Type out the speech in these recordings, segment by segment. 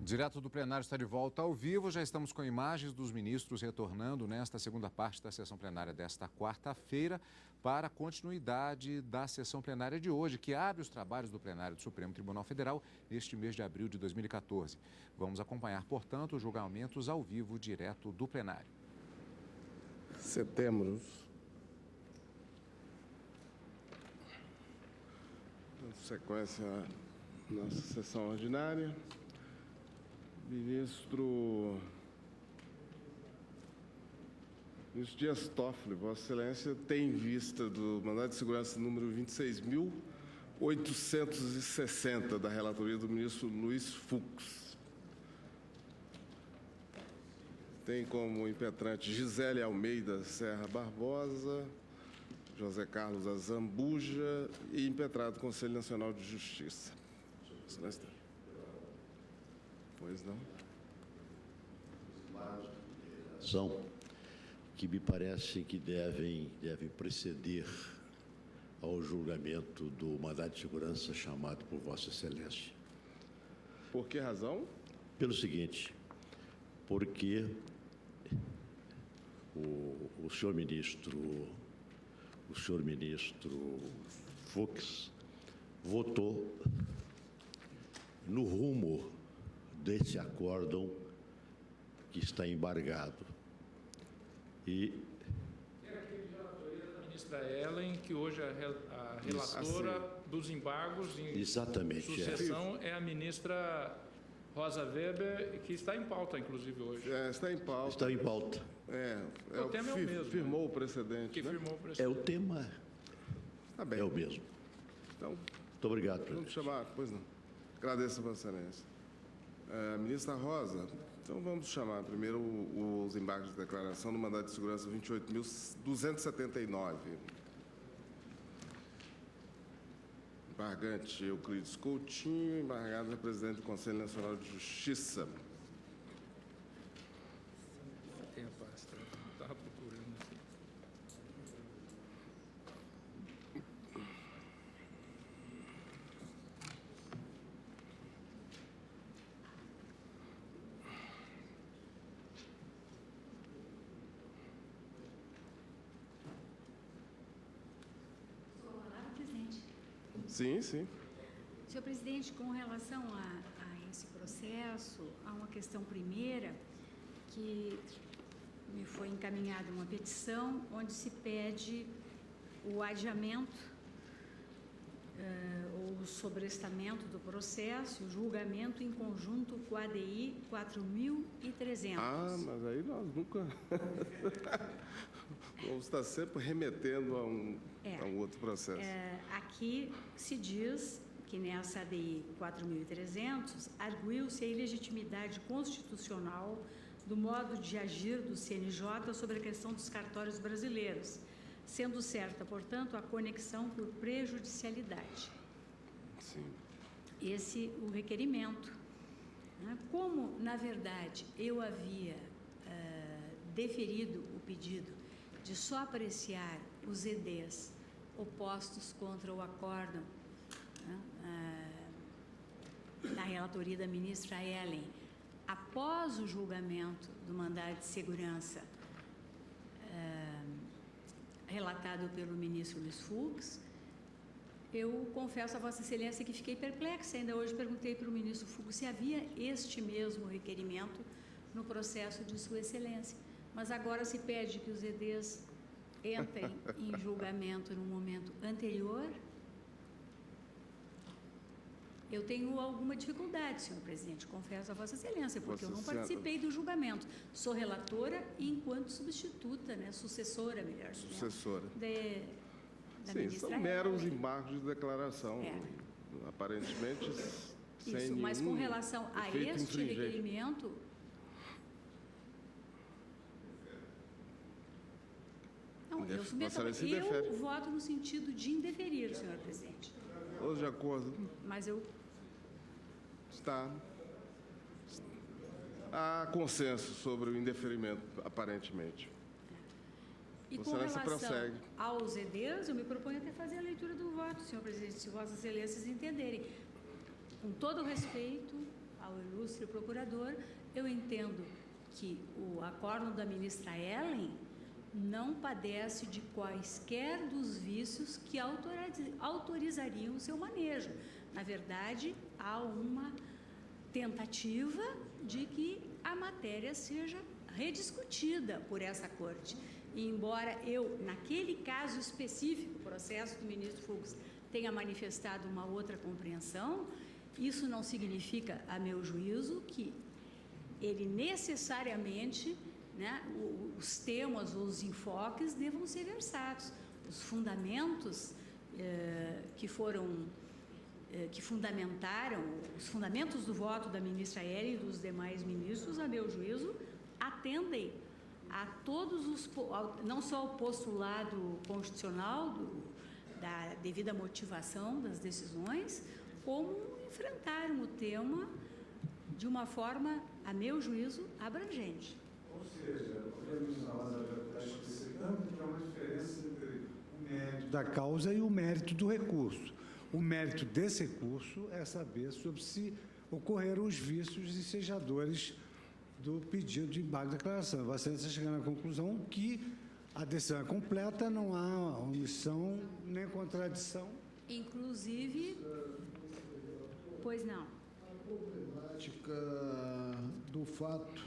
Direto do plenário está de volta ao vivo. Já estamos com imagens dos ministros retornando nesta segunda parte da sessão plenária desta quarta-feira para a continuidade da sessão plenária de hoje, que abre os trabalhos do plenário do Supremo Tribunal Federal neste mês de abril de 2014. Vamos acompanhar, portanto, os julgamentos ao vivo direto do plenário. Setembro. Dando sequência à nossa sessão ordinária. Ministro Dias Toffoli, Vossa Excelência tem em vista do mandado de segurança número 26.860 da relatoria do ministro Luiz Fux. Tem como impetrante Gisele Almeida Serra Barbosa, José Carlos Azambuja e impetrado Conselho Nacional de Justiça. Excelência. Pois não. São que me parece que devem preceder ao julgamento do mandado de segurança chamado por Vossa Excelência. Por que razão? Pelo seguinte, porque o senhor ministro Fux votou no rumo desse acórdão que está embargado. E era aquele de relatoria da ministra Ellen, que hoje a relatora dos embargos em exatamente, sucessão é a ministra Rosa Weber, que está em pauta, inclusive, hoje. Está em pauta. Está em pauta. O tema é o mesmo. Firmou o precedente. Que firmou o precedente. É o tema. Tá bem. É o mesmo. Então, muito obrigado, presidente. Vamos chamar, pois não. Agradeço a Vossa Excelência. Ministra Rosa, então vamos chamar primeiro os embargos de declaração do mandado de segurança 28.279. Embargante Euclides Coutinho, embargado representante do Conselho Nacional de Justiça. Tem a pasta, estava procurando aqui. Sim, sim. Senhor presidente, com relação a esse processo, há uma questão primeira que me foi encaminhada uma petição onde se pede o adiamento ou o sobrestamento do processo, o julgamento em conjunto com a ADI 4.300. Ah, mas aí nós nunca... Vamos estar sempre remetendo a um outro processo. Aqui se diz que nessa ADI 4.300 arguiu-se a ilegitimidade constitucional do modo de agir do CNJ sobre a questão dos cartórios brasileiros, sendo certa, portanto, a conexão por prejudicialidade. Sim. Esse o requerimento. Como, na verdade, eu havia deferido o pedido de só apreciar os EDs opostos contra o acórdão na relatoria da ministra Ellen, após o julgamento do mandado de segurança relatado pelo ministro Luiz Fux, eu confesso a Vossa Excelência que fiquei perplexa. Ainda hoje perguntei para o ministro Fux se havia este mesmo requerimento no processo de Sua Excelência. Mas agora se pede que os EDs entrem em julgamento no momento anterior. Eu tenho alguma dificuldade, senhor presidente, confesso a Vossa Excelência, porque eu não participei do julgamento. Sou relatora e enquanto substituta, sucessora, melhor dizendo. Sucessora. Da Sim, ministra são meros Ellen. embargos de declaração, aparentemente sem Isso, nenhum mas com relação a este infringente. requerimento... Não, eu voto no sentido de indeferir, senhor presidente. Todos de acordo? Mas eu... Está. Há consenso sobre o indeferimento, aparentemente. E com relação aos EDs, eu me proponho até fazer a leitura do voto, senhor presidente, se Vossas Excelências entenderem. Com todo o respeito ao ilustre procurador, eu entendo que o acórdão da ministra Ellen não padece de quaisquer dos vícios que autorizariam o seu manejo. Na verdade, há uma tentativa de que a matéria seja rediscutida por essa corte. E embora eu, naquele caso específico, o processo do ministro Fux, tenha manifestado uma outra compreensão, isso não significa, a meu juízo, que ele necessariamente, né, os temas, os enfoques devam ser versados. Os fundamentos que fundamentaram, os fundamentos do voto da ministra Ellen e dos demais ministros, a meu juízo, atendem a todos os, não só o postulado constitucional da devida motivação das decisões, como enfrentaram o tema de uma forma, a meu juízo, abrangente. Ou seja, a ministra Rosa já está explicitando que há uma diferença entre o mérito da causa e o mérito do recurso. O mérito desse recurso é saber sobre se ocorreram os vícios ensejadores do pedido de embargo de declaração. Você está chegando à conclusão que a decisão é completa, não há omissão nem contradição. Inclusive, pois não. A problemática do fato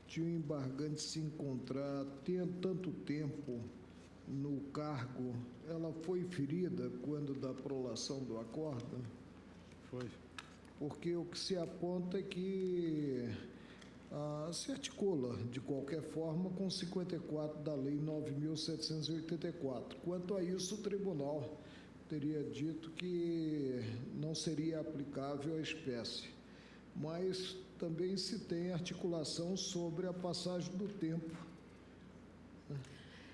de o embargante se encontrar tanto tempo no cargo, ela foi ferida quando da prolação do acordo? Foi. Porque o que se aponta é que se articula, de qualquer forma, com 54 da Lei 9.784. Quanto a isso, o tribunal teria dito que não seria aplicável à espécie. Mas também se tem articulação sobre a passagem do tempo, né,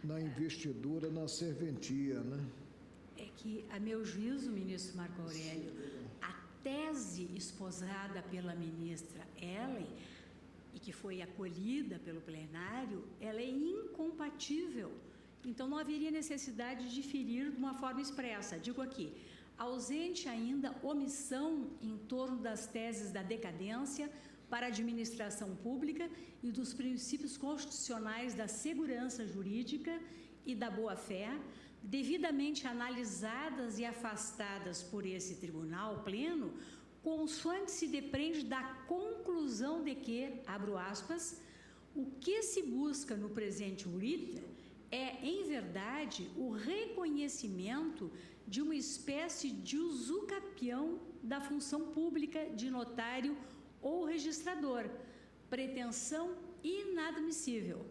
na investidura, na serventia, né? É que, a meu juízo, ministro Marco Aurélio, a tese esposada pela ministra Ellen, e que foi acolhida pelo plenário, ela é incompatível. Então, não haveria necessidade de ferir de uma forma expressa. Digo aqui, ausente ainda omissão em torno das teses da decadência para a administração pública e dos princípios constitucionais da segurança jurídica e da boa-fé, devidamente analisadas e afastadas por esse tribunal pleno, consoante se depreende da conclusão de que, abro aspas, o que se busca no presente writ é, em verdade, o reconhecimento de uma espécie de usucapião da função pública de notário ou registrador, pretensão inadmissível.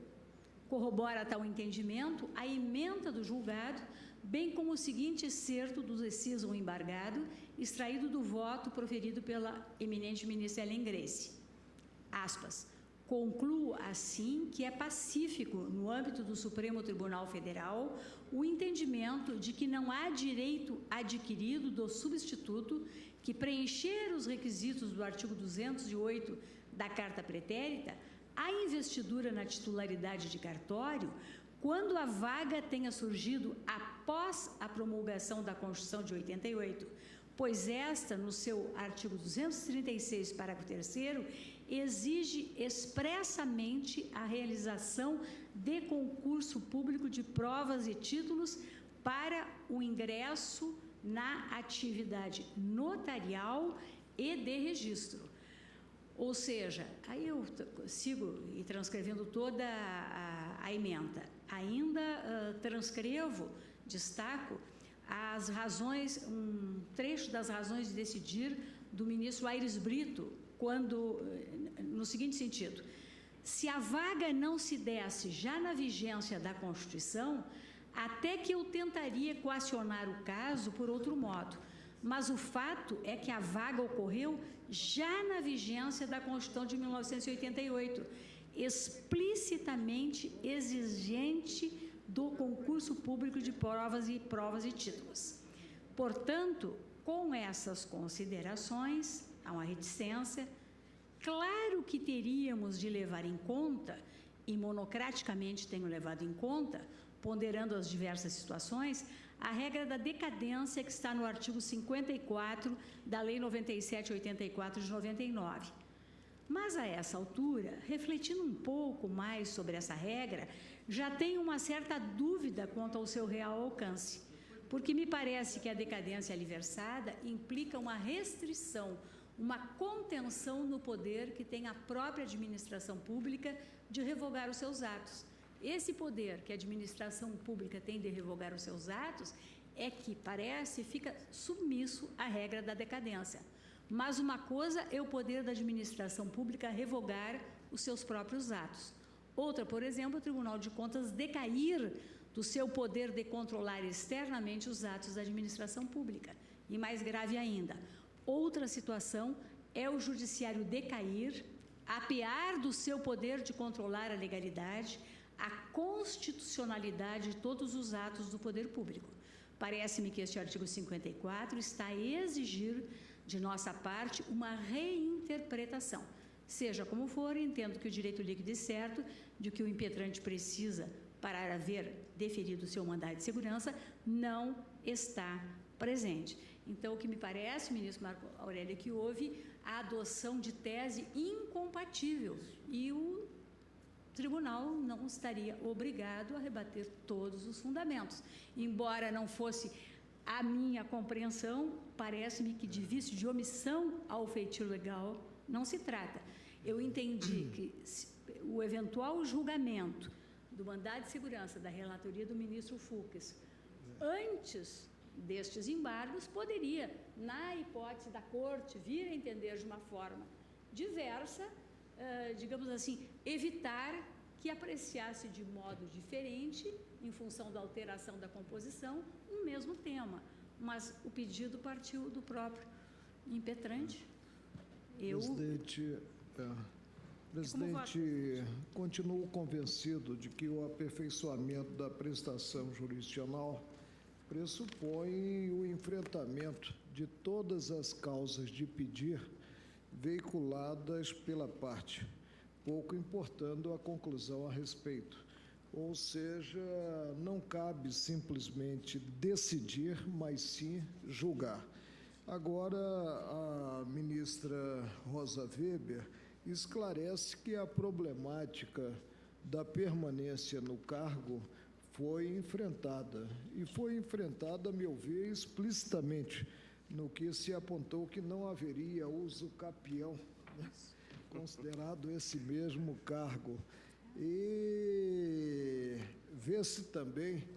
Corrobora tal entendimento a ementa do julgado, bem como o seguinte excerto do decisão embargado, extraído do voto proferido pela eminente ministra Ellen Grace. Aspas. Concluo, assim, que é pacífico, no âmbito do Supremo Tribunal Federal, o entendimento de que não há direito adquirido do substituto que preencher os requisitos do artigo 208 da Carta Pretérita à investidura na titularidade de cartório, quando a vaga tenha surgido após a promulgação da Constituição de 88, pois esta, no seu artigo 236, parágrafo 3º, exige expressamente a realização de concurso público de provas e títulos para o ingresso na atividade notarial e de registro. Ou seja, aí eu sigo e transcrevendo toda a ementa. Ainda transcrevo, destaco, as razões, um trecho das razões de decidir do ministro Aires Brito, quando, no seguinte sentido, se a vaga não se desse já na vigência da Constituição, até que eu tentaria equacionar o caso por outro modo, mas o fato é que a vaga ocorreu já na vigência da Constituição de 1988, explicitamente exigente do concurso público de provas e títulos. Portanto, com essas considerações, há uma reticência. Claro que teríamos de levar em conta, e monocraticamente tenho levado em conta, ponderando as diversas situações, a regra da decadência que está no artigo 54 da Lei 97/84 de 99. Mas, a essa altura, refletindo um pouco mais sobre essa regra, já tenho uma certa dúvida quanto ao seu real alcance, porque me parece que a decadência aliversada implica uma restrição, uma contenção no poder que tem a própria administração pública de revogar os seus atos. Esse poder que a administração pública tem de revogar os seus atos é que, parece, fica submisso à regra da decadência. Mas uma coisa é o poder da administração pública revogar os seus próprios atos. Outra, por exemplo, o Tribunal de Contas decair do seu poder de controlar externamente os atos da administração pública. E mais grave ainda, outra situação é o Judiciário decair, apear do seu poder de controlar a legalidade, a constitucionalidade de todos os atos do poder público. Parece-me que este artigo 54 está a exigir de nossa parte uma reinterpretação. Seja como for, entendo que o direito líquido e certo de que o impetrante precisa para haver deferido o seu mandado de segurança não está presente. Então, o que me parece, ministro Marco Aurélio, é que houve a adoção de tese incompatível e o tribunal não estaria obrigado a rebater todos os fundamentos. Embora não fosse a minha compreensão, parece-me que de vício de omissão ao feitio legal não se trata. Eu entendi que o eventual julgamento do mandado de segurança da relatoria do ministro Fux, antes destes embargos, poderia, na hipótese da Corte, vir a entender de uma forma diversa, digamos assim, evitar que apreciasse de modo diferente, em função da alteração da composição, um mesmo tema. Mas o pedido partiu do próprio impetrante. Presidente, continuo convencido de que o aperfeiçoamento da prestação jurisdicional pressupõe o enfrentamento de todas as causas de pedir veiculadas pela parte, pouco importando a conclusão a respeito. Ou seja, não cabe simplesmente decidir, mas sim julgar. Agora, a ministra Rosa Weber esclarece que a problemática da permanência no cargo foi enfrentada, e foi enfrentada, a meu ver, explicitamente, no que se apontou que não haveria uso capião, né, considerado esse mesmo cargo. E vê-se também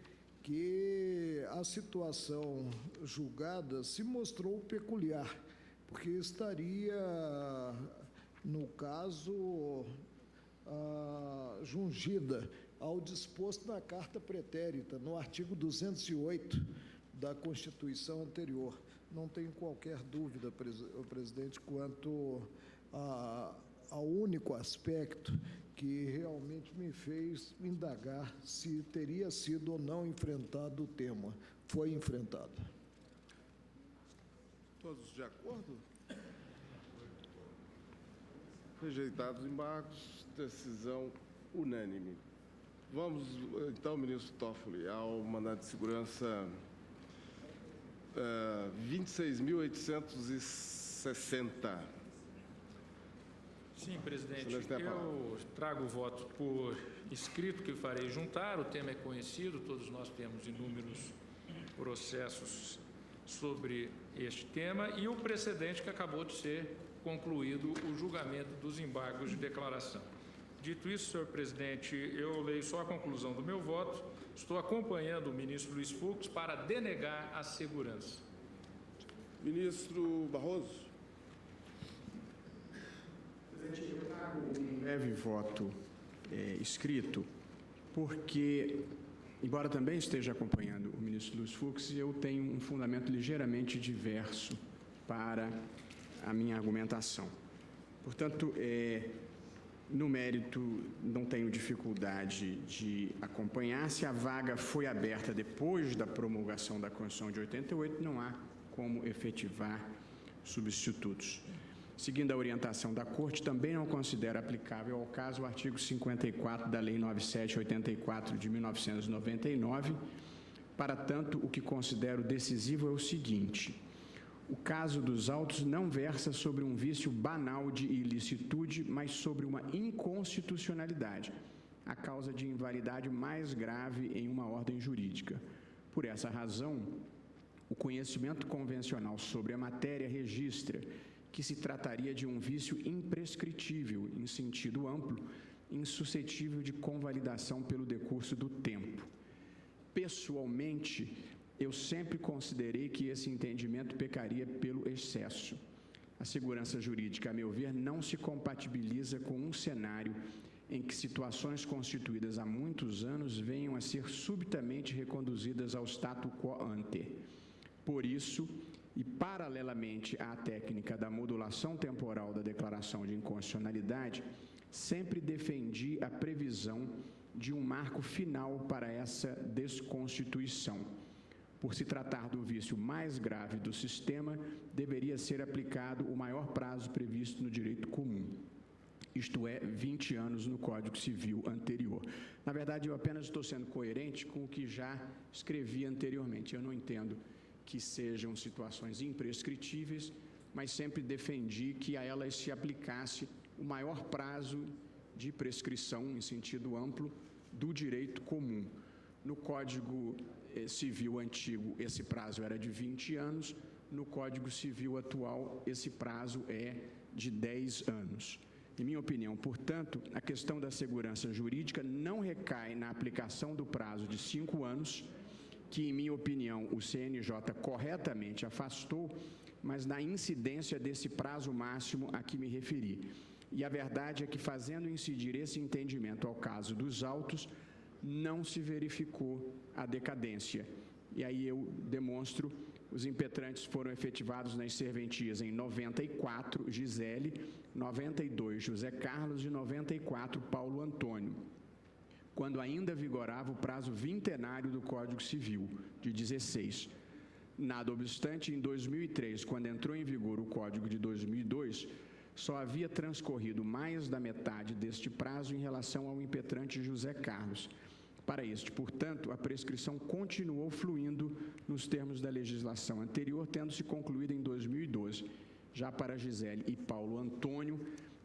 que a situação julgada se mostrou peculiar, porque estaria, no caso, jungida ao disposto na Carta Pretérita, no artigo 208 da Constituição anterior. Não tenho qualquer dúvida, presidente, quanto ao único aspecto que realmente me fez indagar se teria sido ou não enfrentado o tema. Foi enfrentado. Todos de acordo? Rejeitados os embargos, decisão unânime. Vamos, então, ministro Toffoli, ao mandado de segurança 26.860. Sim, presidente. Eu trago o voto por escrito que farei juntar. O tema é conhecido, todos nós temos inúmeros processos sobre este tema e o precedente que acabou de ser concluído o julgamento dos embargos de declaração. Dito isso, senhor presidente, eu leio só a conclusão do meu voto. Estou acompanhando o ministro Luiz Fux para denegar a segurança. Ministro Barroso. Presidente, eu trago um breve voto escrito, porque, embora também esteja acompanhando o ministro Luiz Fux, eu tenho um fundamento ligeiramente diverso para a minha argumentação. Portanto, no mérito, não tenho dificuldade de acompanhar. Se a vaga foi aberta depois da promulgação da Constituição de 88, não há como efetivar substitutos. Seguindo a orientação da Corte, também não considero aplicável ao caso o artigo 54 da Lei 9784 de 1999. Para tanto, o que considero decisivo é o seguinte: o caso dos autos não versa sobre um vício banal de ilicitude, mas sobre uma inconstitucionalidade, a causa de invalidade mais grave em uma ordem jurídica. Por essa razão, o conhecimento convencional sobre a matéria registra que se trataria de um vício imprescritível, em sentido amplo, insuscetível de convalidação pelo decurso do tempo. Pessoalmente, eu sempre considerei que esse entendimento pecaria pelo excesso. A segurança jurídica, a meu ver, não se compatibiliza com um cenário em que situações constituídas há muitos anos venham a ser subitamente reconduzidas ao status quo ante. Por isso, e paralelamente à técnica da modulação temporal da declaração de inconstitucionalidade, sempre defendi a previsão de um marco final para essa desconstituição. Por se tratar do vício mais grave do sistema, deveria ser aplicado o maior prazo previsto no direito comum, isto é, 20 anos no Código Civil anterior. Na verdade, eu apenas estou sendo coerente com o que já escrevi anteriormente. Eu não entendo que sejam situações imprescritíveis, mas sempre defendi que a elas se aplicasse o maior prazo de prescrição, em sentido amplo, do direito comum. No Código Civil antigo, esse prazo era de 20 anos, no Código Civil atual, esse prazo é de 10 anos. Em minha opinião, portanto, a questão da segurança jurídica não recai na aplicação do prazo de 5 anos, que, em minha opinião, o CNJ corretamente afastou, mas na incidência desse prazo máximo a que me referi. E a verdade é que, fazendo incidir esse entendimento ao caso dos autos, não se verificou a decadência. E aí eu demonstro, os impetrantes foram efetivados nas serventias em 94, Gisele, 92, José Carlos e 94, Paulo Antônio, quando ainda vigorava o prazo vintenário do Código Civil, de 16. Nada obstante, em 2003, quando entrou em vigor o Código de 2002, só havia transcorrido mais da metade deste prazo em relação ao impetrante José Carlos. Para este, portanto, a prescrição continuou fluindo nos termos da legislação anterior, tendo-se concluído em 2012. Já para Gisele e Paulo Antônio,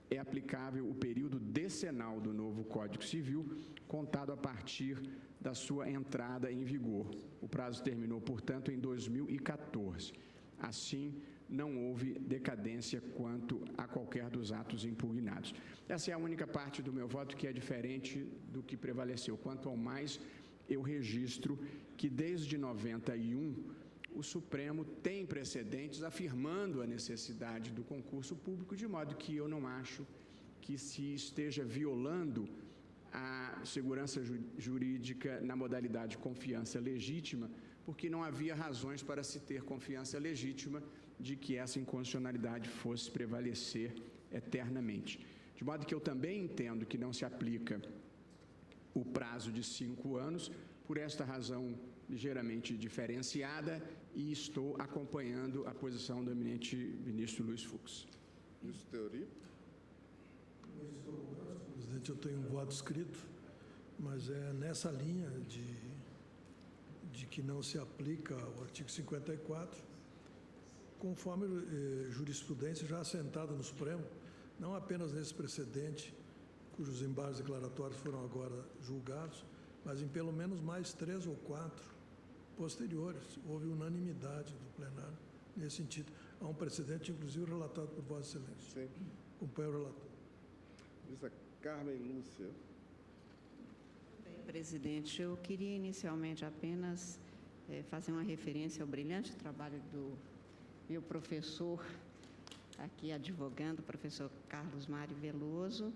é aplicável o período decenal do novo Código Civil, contado a partir da sua entrada em vigor. O prazo terminou, portanto, em 2014. Assim, não houve decadência quanto a qualquer dos atos impugnados. Essa é a única parte do meu voto que é diferente do que prevaleceu. Quanto ao mais, eu registro que desde 91 o Supremo tem precedentes afirmando a necessidade do concurso público, de modo que eu não acho que se esteja violando a segurança jurídica na modalidade de confiança legítima, porque não havia razões para se ter confiança legítima de que essa inconstitucionalidade fosse prevalecer eternamente. De modo que eu também entendo que não se aplica o prazo de 5 anos, por esta razão ligeiramente diferenciada, e estou acompanhando a posição do eminente ministro Luiz Fux. Ministro Teori. Presidente, eu tenho um voto escrito, mas é nessa linha de que não se aplica o artigo 54, conforme jurisprudência já assentada no Supremo, não apenas nesse precedente, cujos embargos declaratórios foram agora julgados, mas em pelo menos mais 3 ou 4 posteriores. Houve unanimidade do plenário nesse sentido. Há um precedente, inclusive, relatado por Vossa Excelência. Sim. Acompanho o relator. Ministra Carmen Lúcia. Bem, presidente, eu queria inicialmente apenas fazer uma referência ao brilhante trabalho do meu professor, aqui advogando, o professor Carlos Mário Veloso,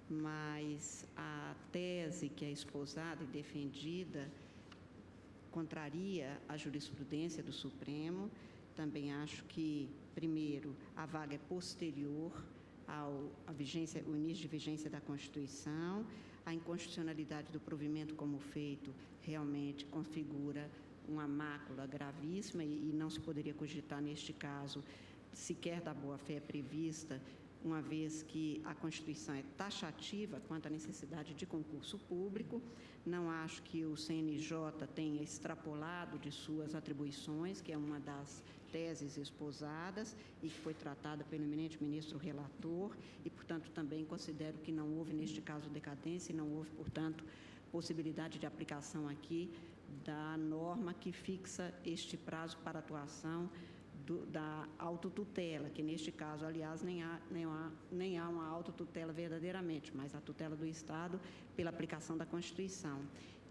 mas a tese que é esposada e defendida contraria a jurisprudência do Supremo. Também acho que, primeiro, a vaga é posterior ao início de vigência da Constituição. A inconstitucionalidade do provimento como feito realmente configura uma mácula gravíssima e não se poderia cogitar, neste caso, sequer da boa-fé prevista, uma vez que a Constituição é taxativa quanto à necessidade de concurso público. Não acho que o CNJ tenha extrapolado de suas atribuições, que é uma das teses esposadas e que foi tratada pelo eminente ministro relator e, portanto, também considero que não houve, neste caso, decadência e não houve, portanto, possibilidade de aplicação aqui da norma que fixa este prazo para atuação da autotutela, que neste caso, aliás, nem há uma autotutela verdadeiramente, mas a tutela do Estado pela aplicação da Constituição.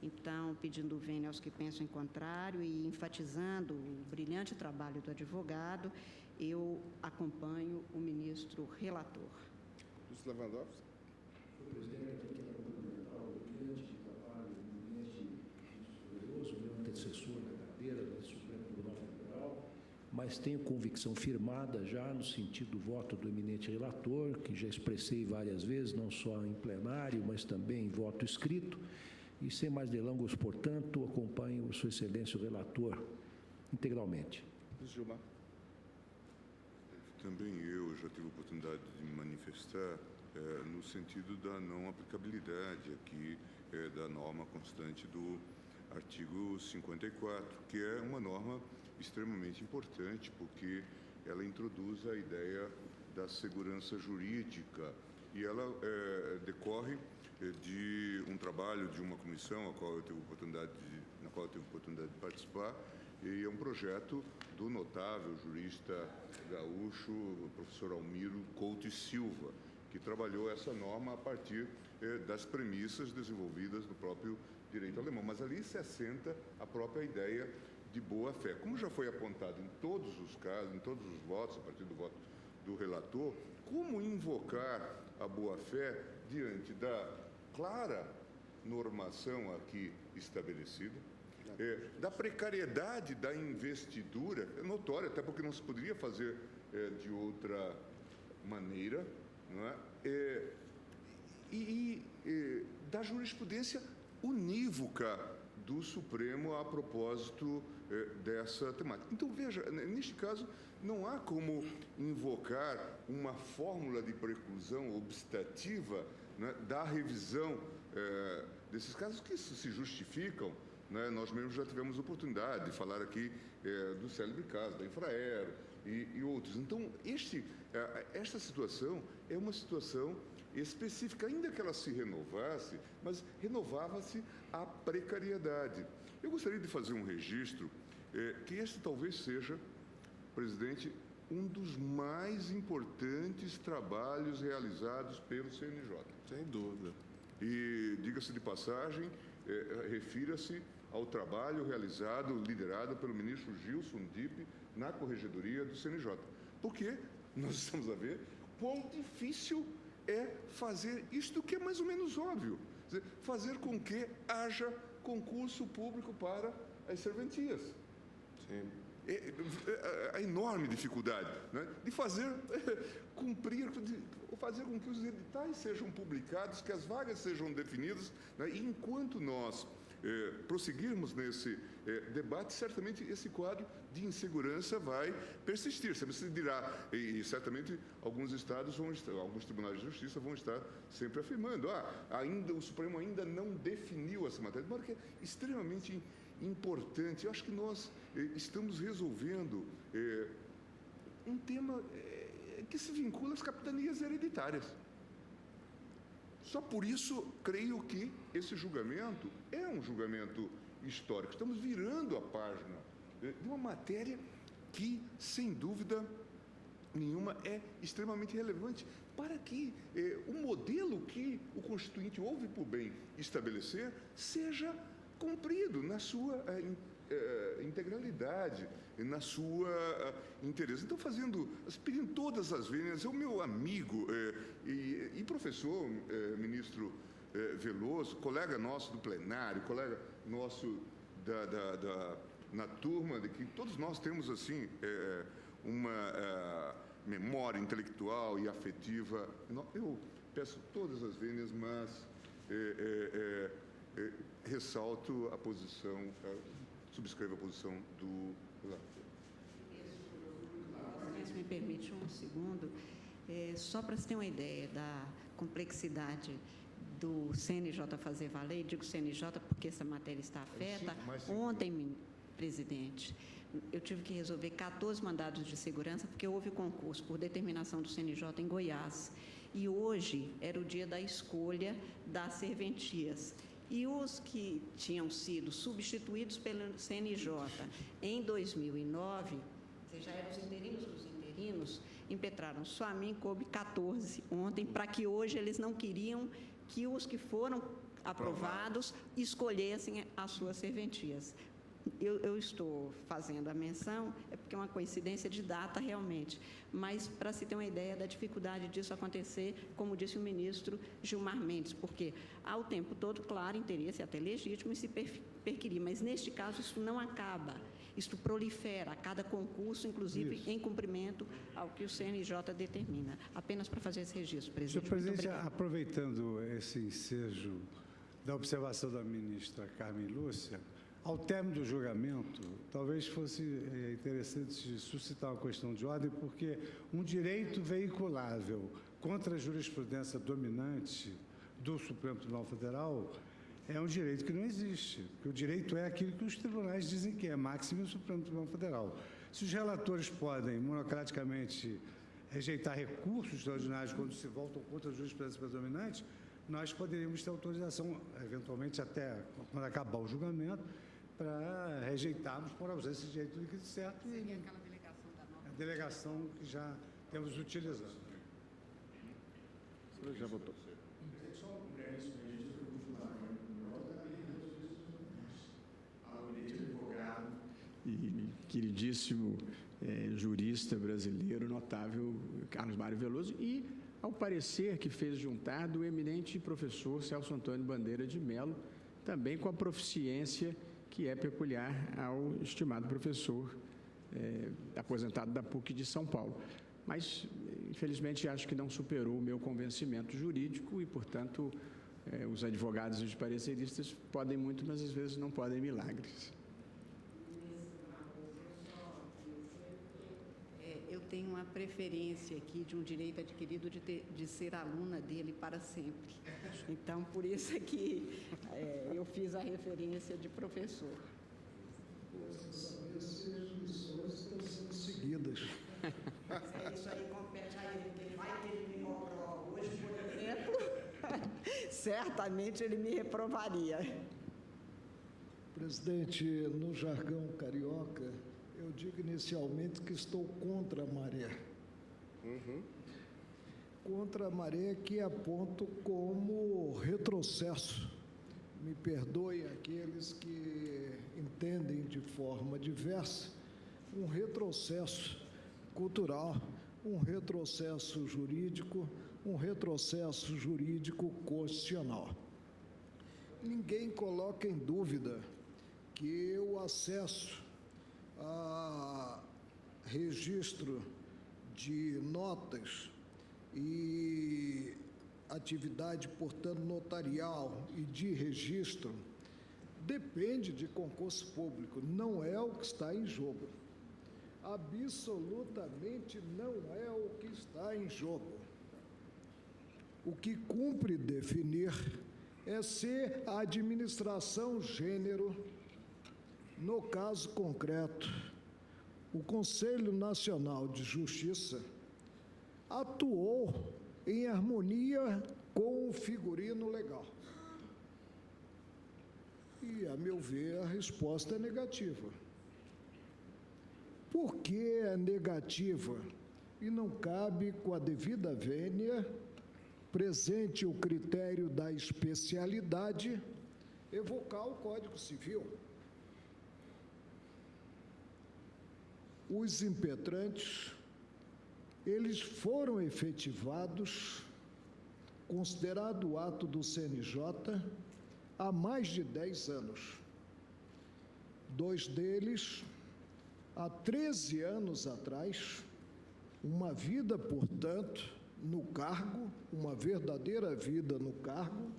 Então, pedindo vênia aos que pensam em contrário e enfatizando o brilhante trabalho do advogado, eu acompanho o ministro relator. Ministro Lewandowski. Senhor presidente, eu quero cumprimentar o brilhante trabalho do eminente Veloso, meu antecessor na cadeira do Supremo Tribunal Federal, mas tenho convicção firmada já no sentido do voto do eminente relator, que já expressei várias vezes, não só em plenário, mas também em voto escrito. E, sem mais delongas, portanto, acompanho Sua Excelência o relator integralmente. Gilmar. Também eu já tive a oportunidade de me manifestar no sentido da não aplicabilidade aqui da norma constante do artigo 54, que é uma norma extremamente importante, porque ela introduz a ideia da segurança jurídica e ela decorre de um trabalho de uma comissão na qual eu tive oportunidade de participar, e é um projeto do notável jurista gaúcho, o professor Almiro Couto e Silva, que trabalhou essa norma a partir das premissas desenvolvidas no próprio direito alemão. Mas ali se assenta a própria ideia de boa-fé. Como já foi apontado em todos os casos, em todos os votos, a partir do voto do relator, como invocar a boa-fé diante da clara normação aqui estabelecida, da precariedade da investidura, é notória, até porque não se poderia fazer de outra maneira, não é? E da jurisprudência unívoca do Supremo a propósito dessa temática. Então, veja, neste caso, não há como invocar uma fórmula de preclusão obstativa, né, da revisão desses casos que se justificam, né? Nós mesmos já tivemos oportunidade de falar aqui do célebre caso da Infraero e outros. Então, esta situação é uma situação específica, ainda que ela se renovasse, mas renovava-se a precariedade. Eu gostaria de fazer um registro que este talvez seja, presidente, um dos mais importantes trabalhos realizados pelo CNJ. Sem dúvida. E, diga-se de passagem, refira-se ao trabalho realizado, liderado pelo ministro Gilson Dipp na Corregedoria do CNJ. Porque nós estamos a ver quão difícil é fazer isto que é mais ou menos óbvio. Quer dizer, fazer com que haja concurso público para as serventias. Sim. A enorme dificuldade, né, de fazer cumprir, de fazer com que os editais sejam publicados, que as vagas sejam definidas, né, e enquanto nós prosseguirmos nesse debate, certamente esse quadro de insegurança vai persistir. Sempre se dirá, e certamente alguns estados alguns tribunais de justiça vão estar sempre afirmando, o Supremo ainda não definiu essa matéria, mas que é extremamente importante. Eu acho que nós estamos resolvendo um tema que se vincula às capitanias hereditárias. Só por isso, creio que esse julgamento é um julgamento histórico. Estamos virando a página de uma matéria que, sem dúvida nenhuma, é extremamente relevante para que o modelo que o Constituinte houve por bem estabelecer seja cumprido na sua integralidade, na sua interesse. Então, pedindo todas as vênias, é o meu amigo e professor, ministro Veloso, colega nosso do plenário, colega nosso na turma, de que todos nós temos, assim, uma memória intelectual e afetiva. Eu peço todas as vênias, mas ressalto a posição, subscrevo a posição do relator. Se me permite um segundo, só para se ter uma ideia da complexidade do CNJ fazer valer, digo CNJ porque essa matéria está afeta. Ontem, presidente, eu tive que resolver 14 mandados de segurança, porque houve concurso por determinação do CNJ em Goiás. E hoje era o dia da escolha das serventias. E os que tinham sido substituídos pelo CNJ em 2009, já eram os interinos dos interinos, impetraram só a mim, coube 14 ontem, para que hoje eles não queriam que os que foram aprovados escolhessem as suas serventias. Eu estou fazendo a menção, é porque é uma coincidência de data realmente, mas para se ter uma ideia da dificuldade disso acontecer, como disse o ministro Gilmar Mendes, porque há o tempo todo, claro, interesse até legítimo em se perquirir, mas neste caso isso não acaba, isto prolifera a cada concurso, inclusive em cumprimento ao que o CNJ determina. Apenas para fazer esse registro, presidente. Senhor presidente, aproveitando esse ensejo da observação da ministra Carmen Lúcia, ao término do julgamento, talvez fosse interessante suscitar uma questão de ordem, porque um direito veiculável contra a jurisprudência dominante do Supremo Tribunal Federal é um direito que não existe, porque o direito é aquilo que os tribunais dizem que é máximo do Supremo Tribunal Federal. Se os relatores podem, monocraticamente, rejeitar recursos extraordinários quando se voltam contra a jurisprudência predominante, nós poderíamos ter autorização, eventualmente até quando acabar o julgamento, para rejeitarmos por ausência de direito líquido certo. Seria aquela delegação da nova. A delegação que já temos utilizado. O senhor já votou. Só um breve registro que eu vou falar advogado e queridíssimo jurista brasileiro, notável Carlos Mário Veloso, e ao parecer que fez juntar do eminente professor Celso Antônio Bandeira de Mello, também com a proficiência que é peculiar ao estimado professor aposentado da PUC de São Paulo. Mas, infelizmente, acho que não superou o meu convencimento jurídico e, portanto, os advogados e os pareceristas podem muito, mas às vezes não podem milagres. Eu tenho uma preferência aqui de um direito adquirido de ser aluna dele para sempre. Então, por isso é que eu fiz a referência de professor. Essas lições estão sendo seguidas. Isso aí compete a ele, porque ele vai ter uma prova hoje, por exemplo, certamente ele me reprovaria. Presidente, no jargão carioca, eu digo inicialmente que estou contra a maré. Contra a maré que aponto como retrocesso. Me perdoem aqueles que entendem de forma diversa um retrocesso cultural, um retrocesso jurídico constitucional. Ninguém coloca em dúvida que o acesso a registro de notas e atividade, portanto, notarial e de registro depende de concurso público, não é o que está em jogo. Absolutamente não é o que está em jogo. O que cumpre definir é se a administração gênero, no caso concreto, o Conselho Nacional de Justiça atuou em harmonia com o figurino legal. E, a meu ver, a resposta é negativa. Por que é negativa? E não cabe, com a devida vênia, presente o critério da especialidade, evocar o Código Civil. Os impetrantes, eles foram efetivados, considerado o ato do CNJ, há mais de 10 anos. 2 deles, há 13 anos atrás, uma vida, portanto, no cargo, uma verdadeira vida no cargo,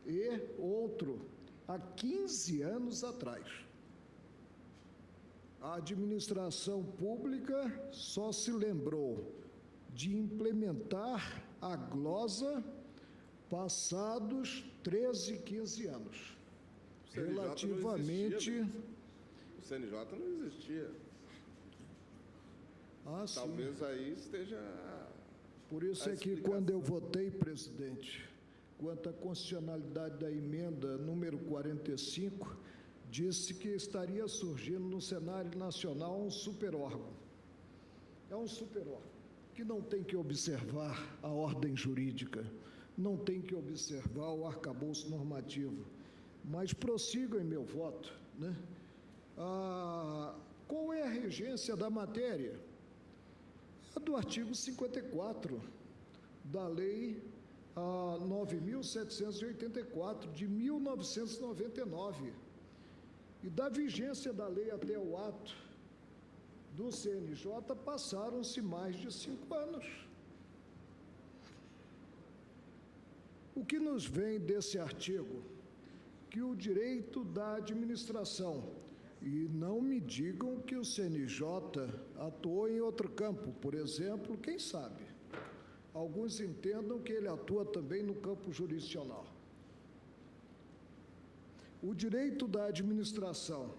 e outro, há 15 anos atrás. A administração pública só se lembrou de implementar a glosa passados 13, 15 anos, O CNJ não existia. Talvez sim. aí esteja... Por isso é que quando eu votei, presidente, quanto à constitucionalidade da emenda número 45, disse que estaria surgindo no cenário nacional um superórgão. É um superórgão que não tem que observar a ordem jurídica, não tem que observar o arcabouço normativo, mas prossigo em meu voto, né? Qual é a regência da matéria? É do artigo 54 da Lei 9.784, de 1999, e da vigência da lei até o ato do CNJ passaram-se mais de 5 anos. O que nos vem desse artigo? Que o direito da administração, e não me digam que o CNJ atuou em outro campo, por exemplo, quem sabe? Alguns entendam que ele atua também no campo jurisdicional. O direito da administração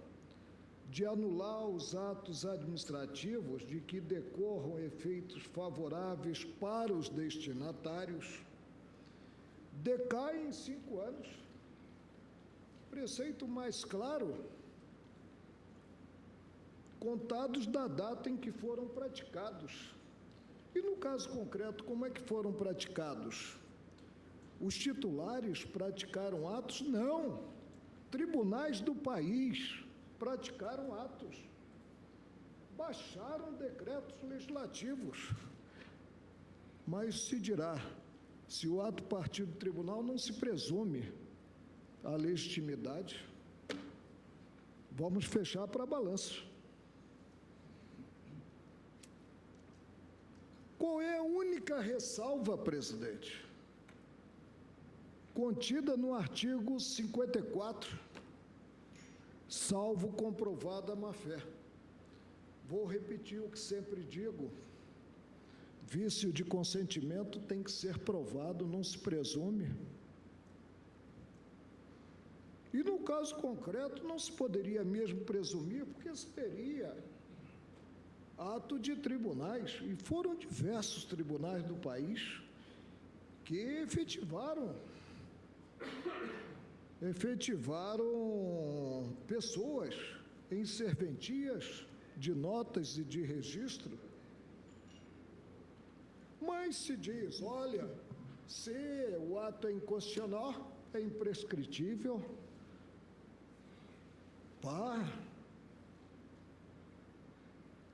de anular os atos administrativos de que decorram efeitos favoráveis para os destinatários decai em 5 anos. Preceito mais claro, contados da data em que foram praticados. E no caso concreto, como é que foram praticados? Os titulares praticaram atos? Não. Tribunais do país praticaram atos. Baixaram decretos legislativos. Mas se dirá, se o ato partir do tribunal não se presume a legitimidade, vamos fechar para balanço. Qual é a única ressalva, presidente, contida no artigo 54, salvo comprovada má-fé? Vou repetir o que sempre digo: vício de consentimento tem que ser provado, não se presume. E no caso concreto não se poderia mesmo presumir, porque se teria ato de tribunais, e foram diversos tribunais do país que efetivaram pessoas em serventias de notas e de registro. Mas se diz, olha, se o ato é inconstitucional, é imprescritível,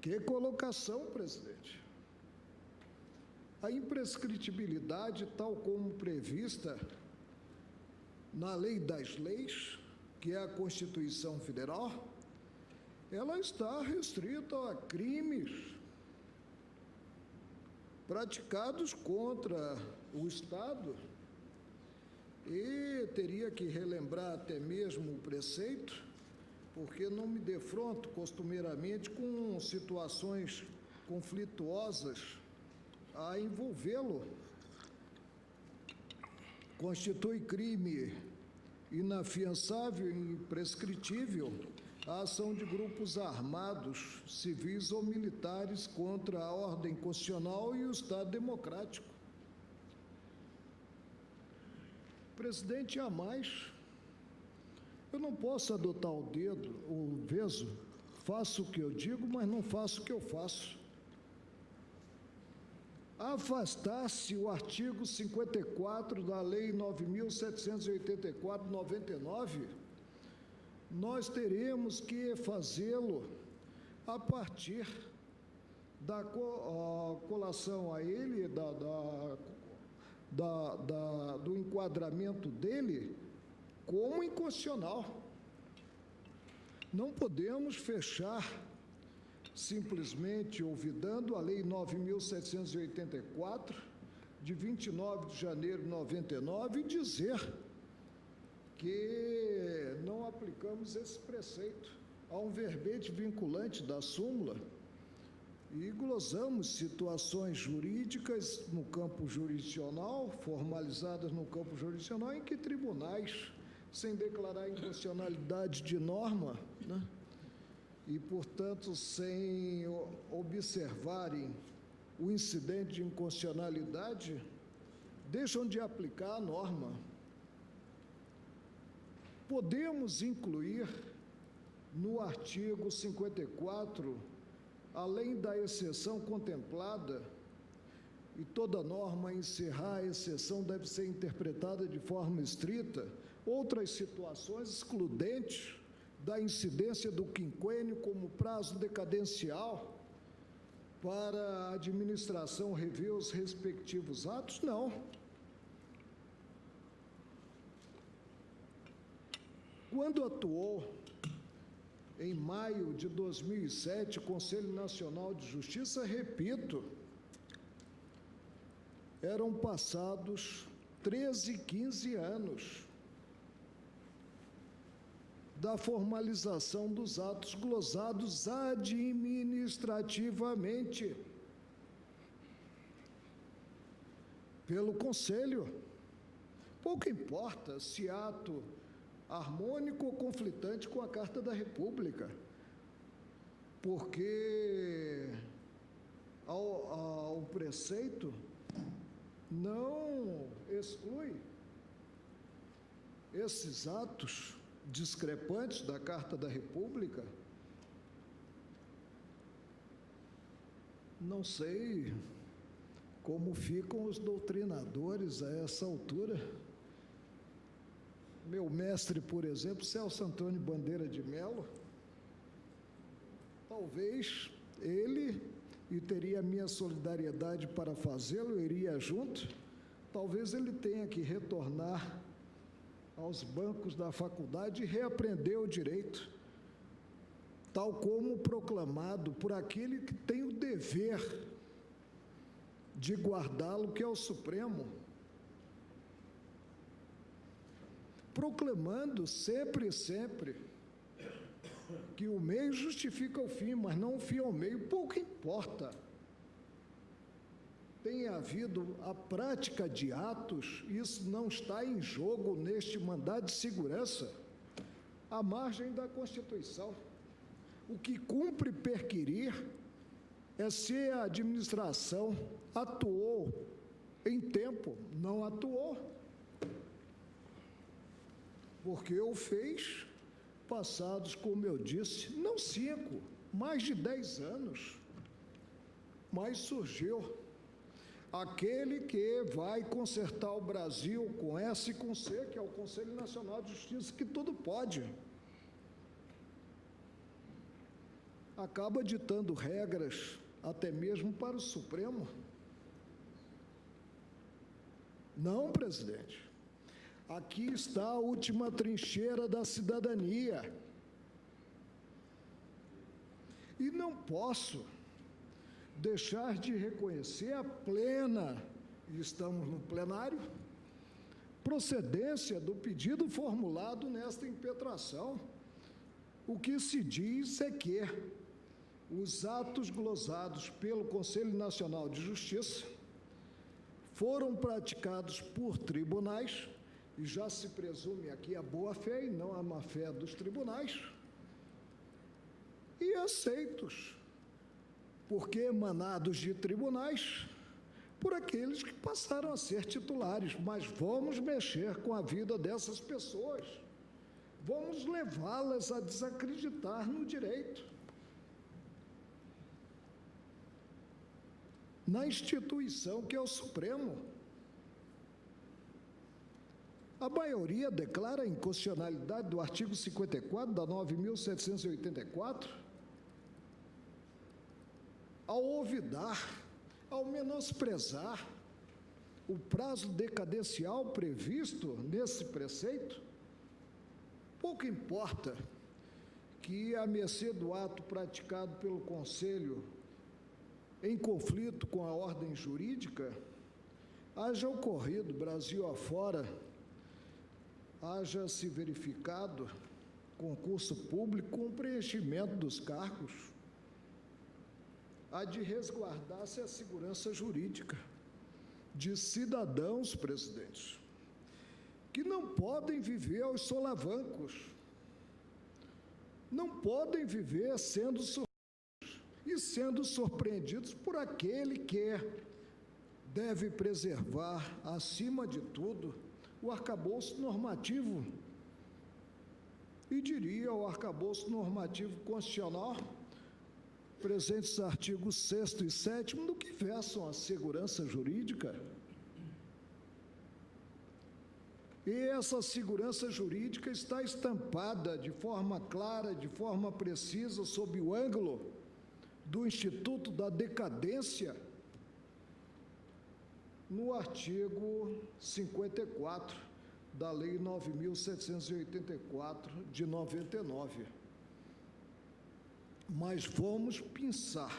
que colocação, presidente. A imprescritibilidade, tal como prevista na lei das leis, que é a Constituição Federal, ela está restrita a crimes praticados contra o Estado, e teria que relembrar até mesmo o preceito, porque não me defronto costumeiramente com situações conflituosas a envolvê-lo. Constitui crime inafiançável e imprescritível a ação de grupos armados, civis ou militares, contra a ordem constitucional e o Estado democrático. Presidente, a mais, eu não posso adotar o veso, faço o que eu digo, mas não faço o que eu faço. Afastar-se o artigo 54 da Lei 9.784/99, nós teremos que fazê-lo a partir da colação a ele, do enquadramento dele como inconstitucional. Não podemos fechar simplesmente olvidando a Lei 9.784, de 29 de janeiro de 99, e dizer que não aplicamos esse preceito. Há um verbete vinculante da súmula e glosamos situações jurídicas no campo jurisdicional, formalizadas no campo jurisdicional, em que tribunais, sem declarar inconstitucionalidade de norma, né, e, portanto, sem observarem o incidente de inconstitucionalidade, deixam de aplicar a norma. Podemos incluir no artigo 54, além da exceção contemplada, e toda norma a encerrar a exceção deve ser interpretada de forma estrita, outras situações excludentes da incidência do quinquênio como prazo decadencial para a administração rever os respectivos atos? Não. Quando atuou, em maio de 2007, o Conselho Nacional de Justiça, repito, eram passados 13, 15 anos da formalização dos atos glosados administrativamente pelo Conselho. Pouco importa se ato harmônico ou conflitante com a Carta da República, porque ao preceito não exclui esses atos discrepantes da Carta da República. Não sei como ficam os doutrinadores a essa altura. Meu mestre, por exemplo, Celso Antônio Bandeira de Mello, talvez ele, e teria a minha solidariedade para fazê-lo, eu iria junto, talvez ele tenha que retornar aos bancos da faculdade e reaprender o direito, tal como proclamado por aquele que tem o dever de guardá-lo, que é o Supremo, proclamando sempre que o meio justifica o fim, mas não o fim ao meio. Pouco importa. Tem havido a prática de atos, isso não está em jogo neste mandado de segurança, à margem da Constituição. O que cumpre perquirir é se a administração atuou em tempo. Não atuou, porque o fez passados, como eu disse, não 5, mais de 10 anos. Mas surgiu aquele que vai consertar o Brasil com S e com C, que é o Conselho Nacional de Justiça, que tudo pode. Acaba ditando regras até mesmo para o Supremo. Não, presidente. Aqui está a última trincheira da cidadania. E não posso deixar de reconhecer a plena, e estamos no plenário, procedência do pedido formulado nesta impetração. O que se diz é que os atos glosados pelo Conselho Nacional de Justiça foram praticados por tribunais, e já se presume aqui a boa-fé e não a má-fé dos tribunais, e aceitos, porque emanados de tribunais, por aqueles que passaram a ser titulares. Mas vamos mexer com a vida dessas pessoas, vamos levá-las a desacreditar no direito, na instituição que é o Supremo. A maioria declara a inconstitucionalidade do artigo 54 da 9.784, ao olvidar, ao menosprezar o prazo decadencial previsto nesse preceito. Pouco importa que, à mercê do ato praticado pelo Conselho em conflito com a ordem jurídica, haja ocorrido Brasil afora, haja se verificado concurso público com preenchimento dos cargos, há de resguardar-se a segurança jurídica de cidadãos, presidentes, que não podem viver aos solavancos não podem viver sendo surpreendidos por aquele que deve preservar, acima de tudo, o arcabouço normativo. E diria o arcabouço normativo constitucional, presentes artigos 6º e 7º, no que versam a segurança jurídica. E essa segurança jurídica está estampada de forma clara, de forma precisa, sob o ângulo do Instituto da Decadência, no artigo 54 da Lei 9.784, de 99. Mas vamos pensar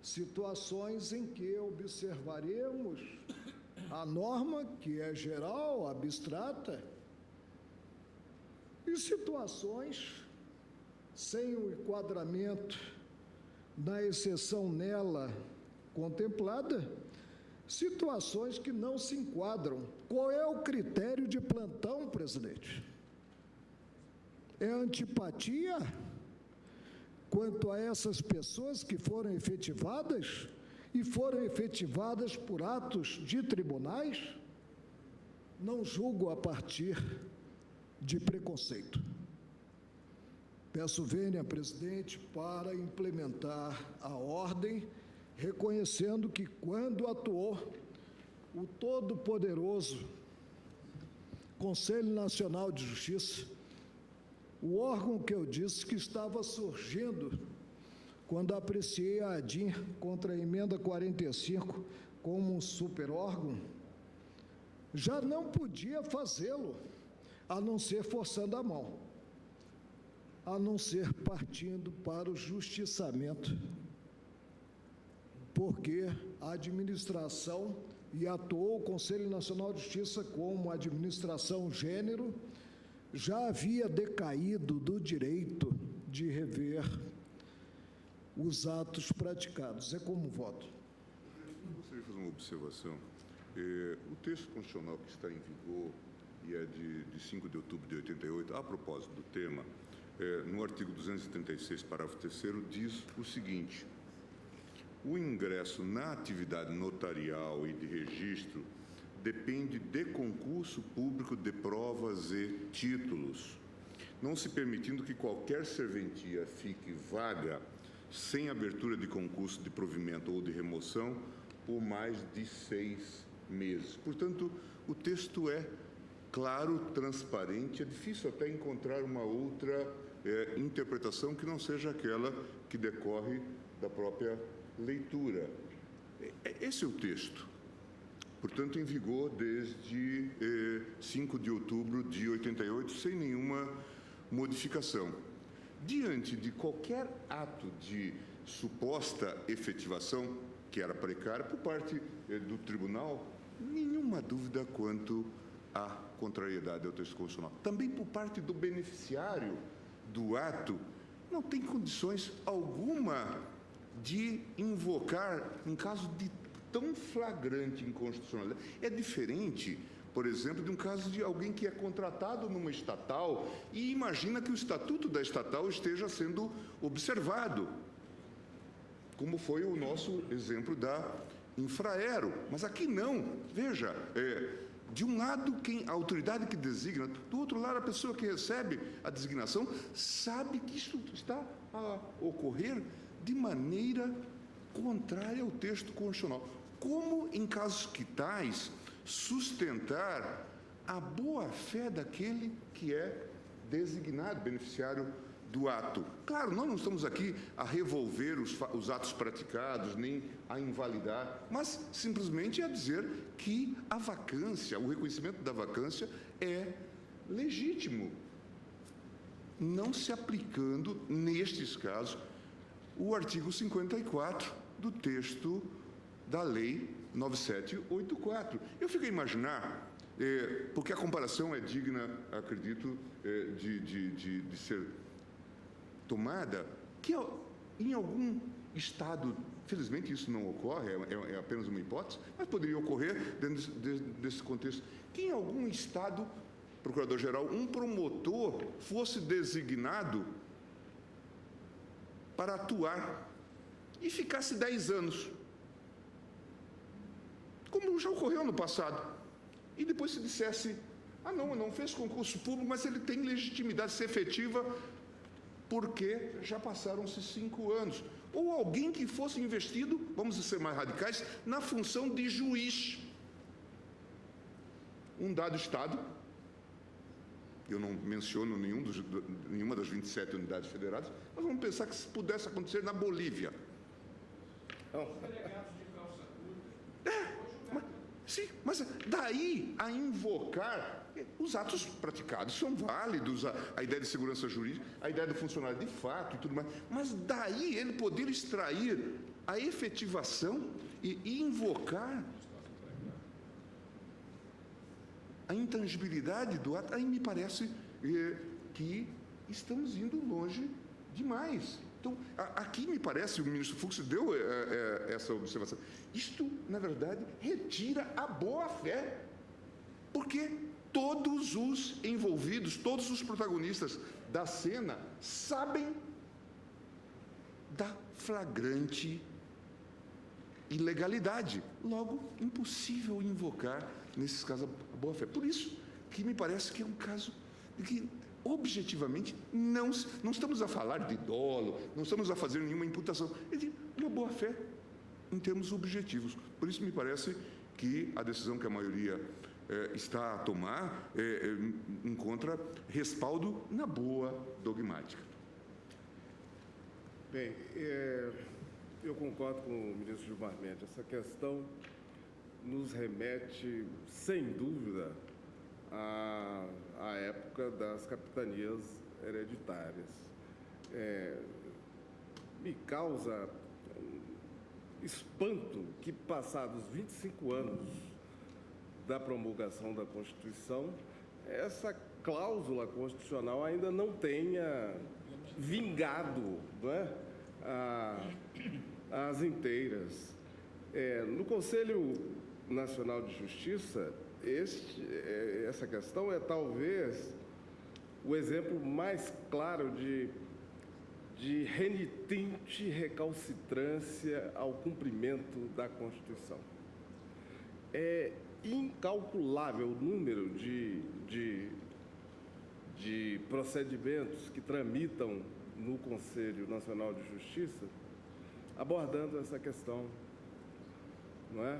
situações em que observaremos a norma, que é geral, abstrata, e situações sem o enquadramento na exceção nela contemplada, situações que não se enquadram. Qual é o critério de plantão, presidente? É antipatia quanto a essas pessoas que foram efetivadas e foram efetivadas por atos de tribunais? Não julgo a partir de preconceito. Peço vênia, presidente, para implementar a ordem, reconhecendo que, quando atuou o todo-poderoso Conselho Nacional de Justiça, o órgão que eu disse que estava surgindo quando apreciei a ADIM contra a emenda 45 como um superórgão, já não podia fazê-lo, a não ser forçando a mão, a não ser partindo para o justiçamento, porque a administração, e atuou o Conselho Nacional de Justiça como administração gênero, já havia decaído do direito de rever os atos praticados. É como voto. Eu gostaria de fazer uma observação. O texto constitucional que está em vigor, e é de 5 de outubro de 88, a propósito do tema, no artigo 236, parágrafo 3º, diz o seguinte: o ingresso na atividade notarial e de registro depende de concurso público de provas e títulos, não se permitindo que qualquer serventia fique vaga sem abertura de concurso de provimento ou de remoção por mais de 6 meses. Portanto, o texto é claro, transparente, é difícil até encontrar uma outra interpretação que não seja aquela que decorre da própria leitura. Esse é o texto, portanto, em vigor desde 5 de outubro de 88, sem nenhuma modificação. Diante de qualquer ato de suposta efetivação, que era precária, por parte do tribunal, nenhuma dúvida quanto à contrariedade ao texto constitucional. Também por parte do beneficiário do ato, não tem condições alguma de invocar, em caso de tão flagrante inconstitucionalidade. É diferente, por exemplo, de um caso de alguém que é contratado numa estatal e imagina que o estatuto da estatal esteja sendo observado, como foi o nosso exemplo da Infraero. Mas aqui não. Veja, de um lado, a autoridade que designa, do outro lado, a pessoa que recebe a designação sabe que isso está a ocorrer de maneira contrária ao texto constitucional. Como, em casos que tais, sustentar a boa-fé daquele que é designado beneficiário do ato? Claro, nós não estamos aqui a revolver os atos praticados, nem a invalidar, mas simplesmente a dizer que a vacância, o reconhecimento da vacância é legítimo, não se aplicando, nestes casos, o artigo 54 do texto da Lei 9784. Eu fico a imaginar, porque a comparação é digna, acredito, de ser tomada, que em algum estado, felizmente isso não ocorre, é apenas uma hipótese, mas poderia ocorrer dentro desse contexto, que em algum estado procurador-geral, um promotor fosse designado para atuar e ficasse 10 anos, como já ocorreu no passado, e depois se dissesse, não fez concurso público, mas ele tem legitimidade se efetiva porque já passaram-se 5 anos. Ou alguém que fosse investido, vamos ser mais radicais, na função de juiz. Um dado Estado, eu não menciono nenhuma das 27 unidades federadas, mas vamos pensar que se pudesse acontecer na Bolívia. Sim, mas daí a invocar, os atos praticados são válidos, a ideia de segurança jurídica, a ideia do funcionário de fato e tudo mais, mas daí ele poder extrair a efetivação e invocar a intangibilidade do ato, aí me parece que estamos indo longe demais. Então, aqui me parece, o ministro Fux deu essa observação, isto, na verdade, retira a boa-fé, porque todos os envolvidos, todos os protagonistas da cena sabem da flagrante ilegalidade. Logo, impossível invocar, nesses casos, a boa-fé. Por isso que me parece que é um caso de que, objetivamente, não estamos a falar de dolo, não estamos a fazer nenhuma imputação, é de uma boa-fé em termos objetivos. Por isso me parece que a decisão que a maioria está a tomar encontra respaldo na boa dogmática. Bem, eu concordo com o ministro Gilmar Mendes. Essa questão nos remete, sem dúvida, à época das capitanias hereditárias. Me causa espanto que, passados 25 anos da promulgação da Constituição, essa cláusula constitucional ainda não tenha vingado, não é? As inteiras. No Conselho Nacional de Justiça, essa questão é talvez o exemplo mais claro de renitente recalcitrância ao cumprimento da Constituição. É incalculável o número de procedimentos que tramitam no Conselho Nacional de Justiça abordando essa questão, não é?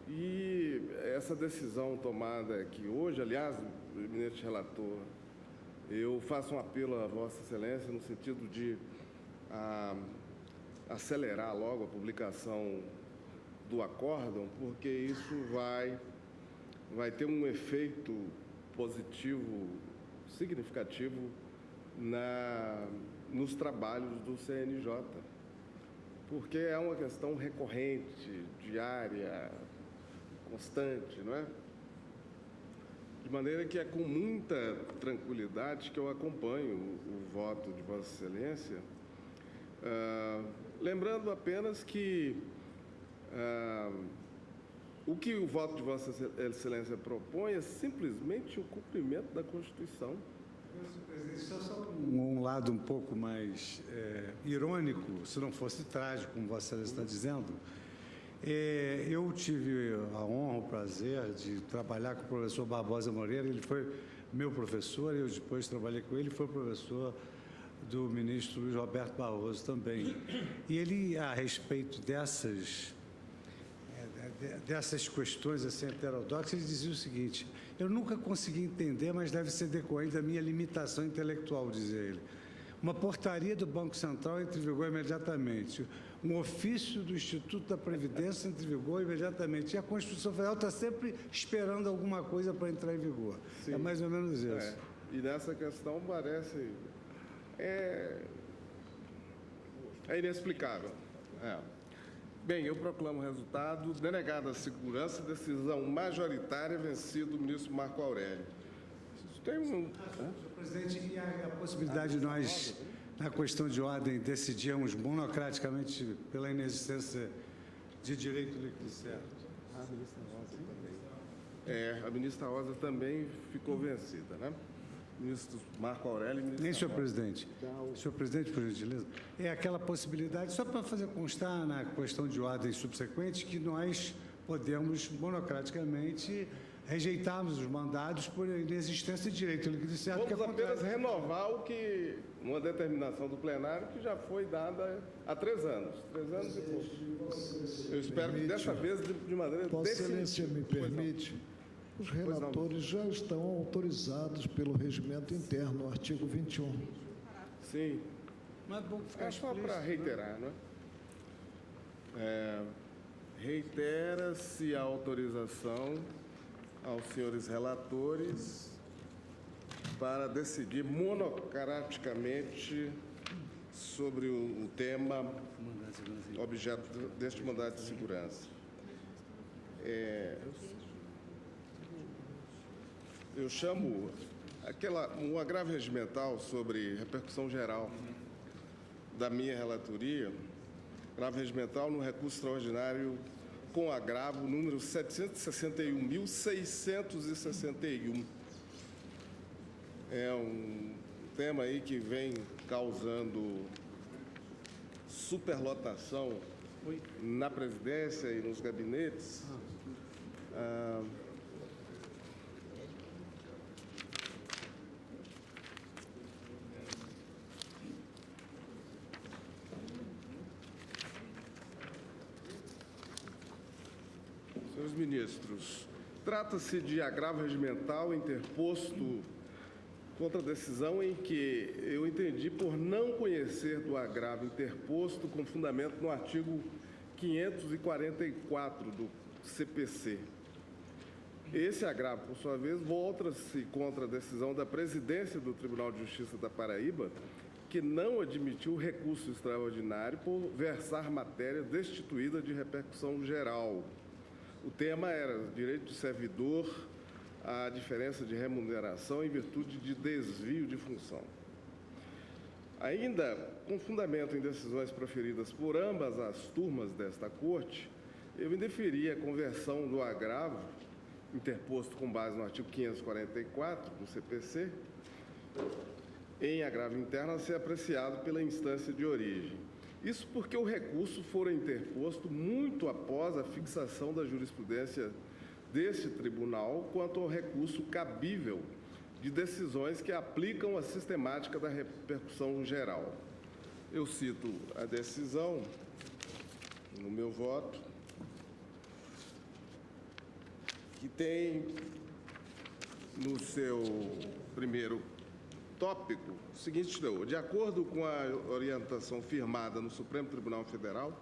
E essa decisão tomada aqui hoje, aliás, o eminente relator, eu faço um apelo a Vossa Excelência no sentido de acelerar logo a publicação do acórdão, porque isso vai ter um efeito positivo, significativo nos trabalhos do CNJ, porque é uma questão recorrente, diária, constante, não é? De maneira que é com muita tranquilidade que eu acompanho o voto de Vossa Excelência, lembrando apenas que o que o voto de Vossa Excelência propõe é simplesmente o cumprimento da Constituição. Presidente, só um lado um pouco mais irônico, se não fosse trágico, como Vossa Excelência está dizendo. Eu tive a honra, o prazer de trabalhar com o professor Barbosa Moreira. Ele foi meu professor, eu depois trabalhei com ele, foi professor do ministro Luiz Roberto Barroso também. E ele, a respeito dessas questões assim, heterodoxas, ele dizia o seguinte: eu nunca consegui entender, mas deve ser decorrente da minha limitação intelectual, dizia ele. Uma portaria do Banco Central entra em vigor imediatamente. Um ofício do Instituto da Previdência entra em vigor imediatamente. E a Constituição Federal está sempre esperando alguma coisa para entrar em vigor. Sim. É mais ou menos isso. E nessa questão parece... É inexplicável. Bem, eu proclamo o resultado. Denegada a segurança, decisão majoritária, vencido o ministro Marco Aurélio. Tem Senhor presidente, e a possibilidade de nós, na questão de ordem, decidirmos monocraticamente pela inexistência de direito líquido certo? A ministra Rosa também. A ministra Rosa também ficou vencida, né? Ministro Marco Aurélio e ministro... Nem, senhor presidente. Senhor presidente, por gentileza. É aquela possibilidade, só para fazer constar na questão de ordem subsequente, que nós podemos, monocraticamente, rejeitarmos os mandados por inexistência de direito. Ele disse certo. Vamos apenas renovar o que, uma determinação do plenário que já foi dada há 3 anos. 3 anos e pouco. Eu espero que dessa vez, de maneira Vossa definitiva. Excelência me permite? Os relatores já estão autorizados pelo regimento interno, artigo 21. Sim. Mas bom ficar só para reiterar, não é? Reitera-se a autorização aos senhores relatores para decidir monocraticamente sobre o tema objeto deste mandado de segurança. Eu chamo um agravo regimental sobre repercussão geral da minha relatoria, agravo regimental no recurso extraordinário com agravo número 761.661. É um tema aí que vem causando superlotação na presidência e nos gabinetes. Senhores ministros, trata-se de agravo regimental interposto contra a decisão em que eu entendi por não conhecer do agravo interposto com fundamento no artigo 544 do CPC. Esse agravo, por sua vez, volta-se contra a decisão da presidência do Tribunal de Justiça da Paraíba, que não admitiu o recurso extraordinário por versar matéria destituída de repercussão geral. O tema era direito do servidor à diferença de remuneração em virtude de desvio de função. Ainda com fundamento em decisões proferidas por ambas as turmas desta Corte, eu indeferi a conversão do agravo, interposto com base no artigo 544 do CPC, em agravo interno a ser apreciado pela instância de origem. Isso porque o recurso fora interposto muito após a fixação da jurisprudência deste tribunal quanto ao recurso cabível de decisões que aplicam a sistemática da repercussão geral. Eu cito a decisão no meu voto, que tem no seu primeiro tópico o seguinte: de acordo com a orientação firmada no Supremo Tribunal Federal,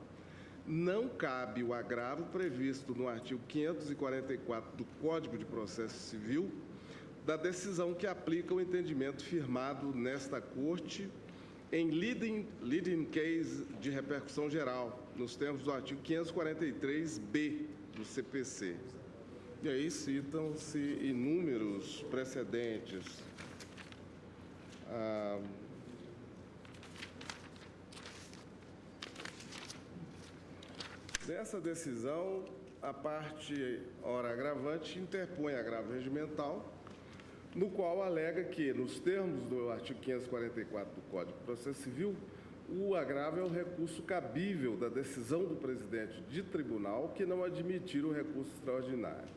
não cabe o agravo previsto no artigo 544 do Código de Processo Civil da decisão que aplica o entendimento firmado nesta Corte em leading case de repercussão geral, nos termos do artigo 543-B do CPC. E aí citam-se inúmeros precedentes. Nessa decisão, a parte ora agravante interpõe agravo regimental, no qual alega que, nos termos do artigo 544 do Código de Processo Civil, o agravo é um recurso cabível da decisão do presidente de tribunal que não admitir o recurso extraordinário.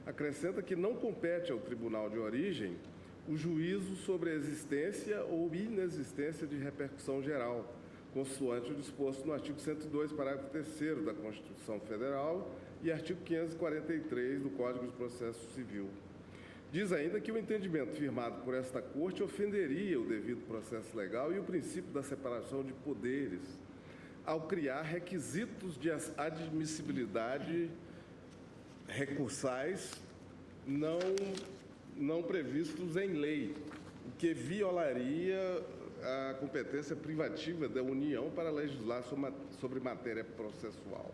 Acrescenta que não compete ao tribunal de origem o juízo sobre a existência ou inexistência de repercussão geral, consoante o disposto no artigo 102, parágrafo 3º da Constituição Federal e artigo 543 do Código de Processo Civil. Diz ainda que o entendimento firmado por esta Corte ofenderia o devido processo legal e o princípio da separação de poderes, ao criar requisitos de admissibilidade recursais não previstos em lei, o que violaria a competência privativa da União para legislar sobre matéria processual.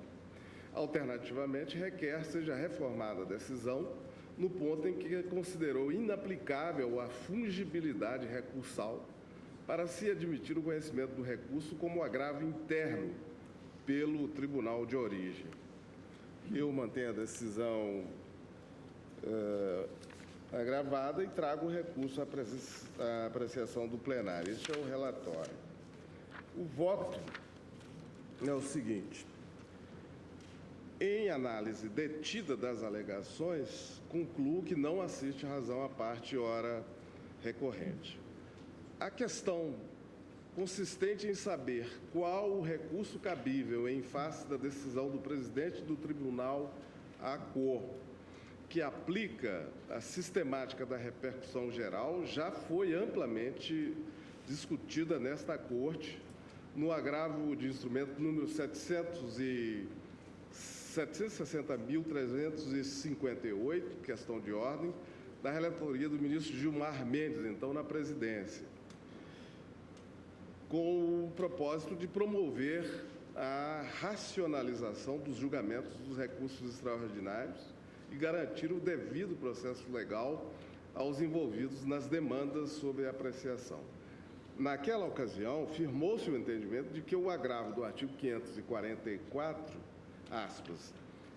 Alternativamente, requer seja reformada a decisão no ponto em que considerou inaplicável a fungibilidade recursal para se admitir o conhecimento do recurso como agravo interno pelo tribunal de origem. Eu mantenho a decisão agravada e trago o recurso à apreciação do plenário. Este é o relatório. O voto é o seguinte: em análise detida das alegações, concluo que não assiste razão à parte ora recorrente. A questão consistente em saber qual o recurso cabível em face da decisão do presidente do Tribunal ACOR, que aplica a sistemática da repercussão geral, já foi amplamente discutida nesta Corte, no agravo de instrumento número 760.358, questão de ordem, da relatoria do ministro Gilmar Mendes, então na presidência, com o propósito de promover a racionalização dos julgamentos dos recursos extraordinários e garantir o devido processo legal aos envolvidos nas demandas sob apreciação. Naquela ocasião, firmou-se o entendimento de que o agravo do artigo 544, aspas,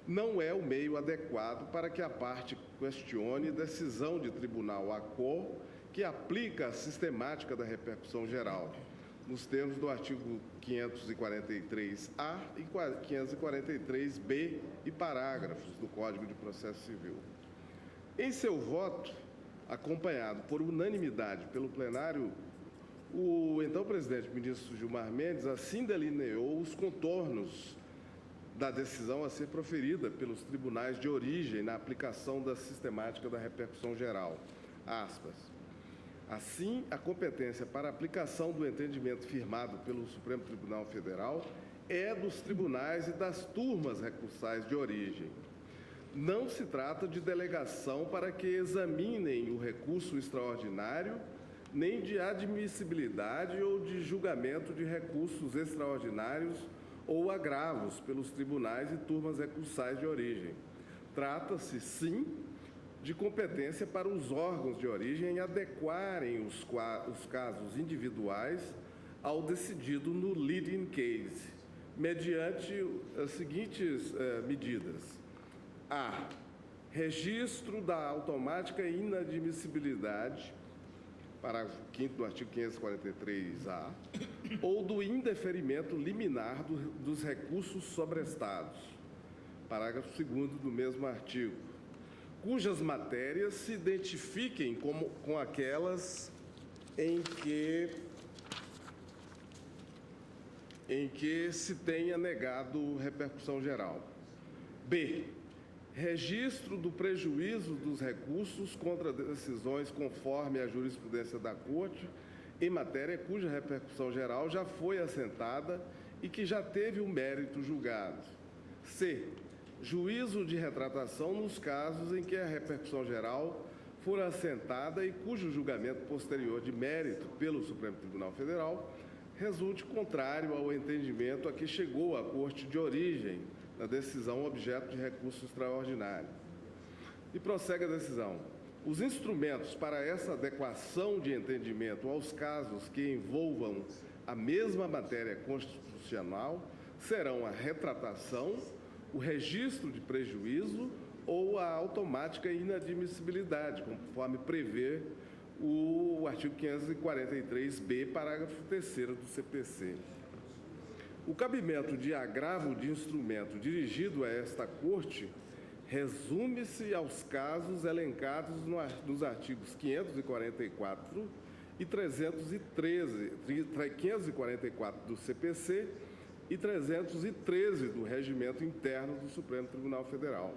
não é o meio adequado para que a parte questione decisão de tribunal ACOR que aplica a sistemática da repercussão geral, nos termos do artigo 543-A e 543-B e parágrafos do Código de Processo Civil. Em seu voto, acompanhado por unanimidade pelo plenário, o então presidente ministro Gilmar Mendes assim delineou os contornos da decisão a ser proferida pelos tribunais de origem na aplicação da sistemática da repercussão geral. Aspas. Assim, a competência para a aplicação do entendimento firmado pelo Supremo Tribunal Federal é dos tribunais e das turmas recursais de origem. Não se trata de delegação para que examinem o recurso extraordinário, nem de admissibilidade ou de julgamento de recursos extraordinários ou agravos pelos tribunais e turmas recursais de origem. Trata-se, sim, de competência para os órgãos de origem adequarem os casos individuais ao decidido no leading case, mediante as seguintes medidas. A. Registro da automática inadmissibilidade, parágrafo 5º do artigo 543-A, ou do indeferimento liminar dos recursos sobrestados, parágrafo 2º do mesmo artigo, cujas matérias se identifiquem com aquelas em que se tenha negado repercussão geral. B. Registro do prejuízo dos recursos contra decisões conforme a jurisprudência da Corte em matéria cuja repercussão geral já foi assentada e que já teve o mérito julgado. C. Juízo de retratação nos casos em que a repercussão geral for assentada e cujo julgamento posterior de mérito pelo Supremo Tribunal Federal resulte contrário ao entendimento a que chegou a Corte de origem na decisão objeto de recurso extraordinário. E prossegue a decisão. Os instrumentos para essa adequação de entendimento aos casos que envolvam a mesma matéria constitucional serão a retratação, o registro de prejuízo ou a automática inadmissibilidade, conforme prevê o artigo 543-B, parágrafo 3º do CPC. O cabimento de agravo de instrumento dirigido a esta Corte resume-se aos casos elencados nos artigos 544 e 544 do CPC e 313 do Regimento Interno do Supremo Tribunal Federal.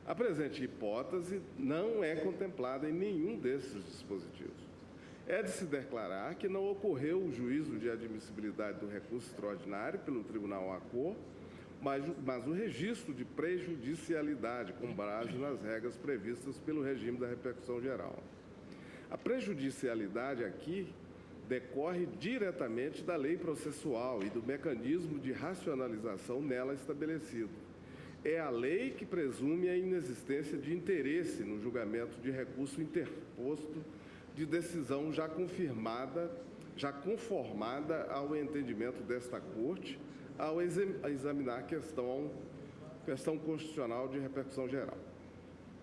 A presente hipótese não é contemplada em nenhum desses dispositivos. É de se declarar que não ocorreu o juízo de admissibilidade do recurso extraordinário pelo Tribunal ACOR, mas o registro de prejudicialidade, com base nas regras previstas pelo regime da repercussão geral. A prejudicialidade aqui decorre diretamente da lei processual e do mecanismo de racionalização nela estabelecido. É a lei que presume a inexistência de interesse no julgamento de recurso interposto de decisão já confirmada, já conformada ao entendimento desta Corte, ao examinar a questão constitucional de repercussão geral.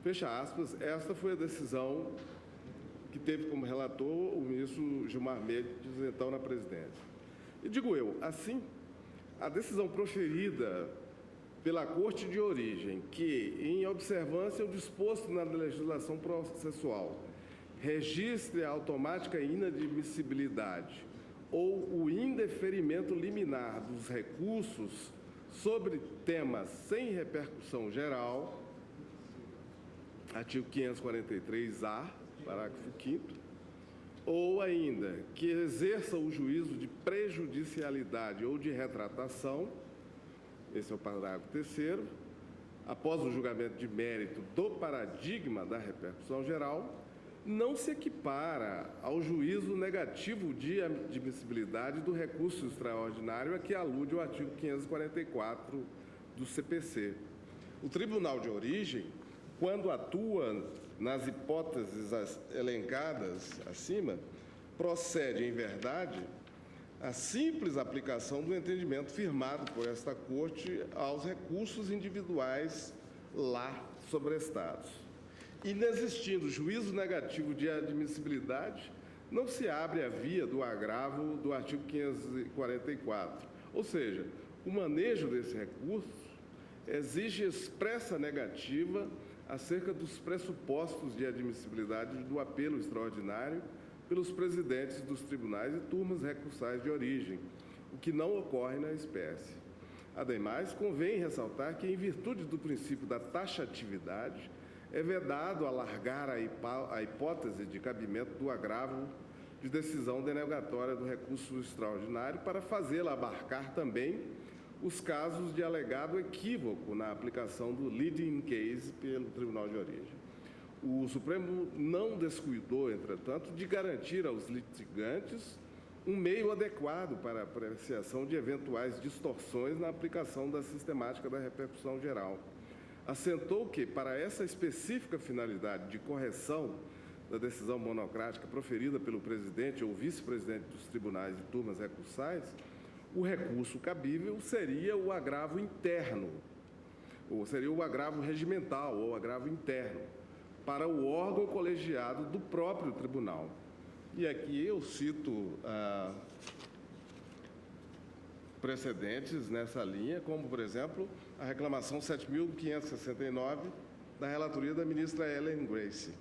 Fecha aspas, esta foi a decisão que teve como relator o ministro Gilmar Mendes, então na presidência. E digo eu, assim, a decisão proferida pela Corte de Origem, que, em observância ao disposto na legislação processual, registre a automática inadmissibilidade ou o indeferimento liminar dos recursos sobre temas sem repercussão geral, artigo 543-A, parágrafo 5º, ou ainda que exerça o juízo de prejudicialidade ou de retratação, esse é o parágrafo 3º, após o julgamento de mérito do paradigma da repercussão geral, não se equipara ao juízo negativo de admissibilidade do recurso extraordinário a que alude o artigo 544 do CPC. O Tribunal de Origem, quando atua nas hipóteses elencadas acima, procede, em verdade, à simples aplicação do entendimento firmado por esta Corte aos recursos individuais lá sobrestados. Inexistindo juízo negativo de admissibilidade, não se abre a via do agravo do artigo 544. Ou seja, o manejo desse recurso exige expressa negativa acerca dos pressupostos de admissibilidade do apelo extraordinário pelos presidentes dos tribunais e turmas recursais de origem, o que não ocorre na espécie. Ademais, convém ressaltar que, em virtude do princípio da taxatividade, é vedado alargar a hipótese de cabimento do agravo de decisão denegatória do recurso extraordinário para fazê-la abarcar também os casos de alegado equívoco na aplicação do leading case pelo Tribunal de Origem. O Supremo não descuidou, entretanto, de garantir aos litigantes um meio adequado para a apreciação de eventuais distorções na aplicação da sistemática da repercussão geral. Assentou que, para essa específica finalidade de correção da decisão monocrática proferida pelo presidente ou vice-presidente dos tribunais e turmas recursais, o recurso cabível seria o agravo interno, ou seria o agravo regimental ou agravo interno, para o órgão colegiado do próprio tribunal. E aqui eu cito precedentes nessa linha, como, por exemplo, a reclamação 7.569 da relatoria da ministra Ellen Grace.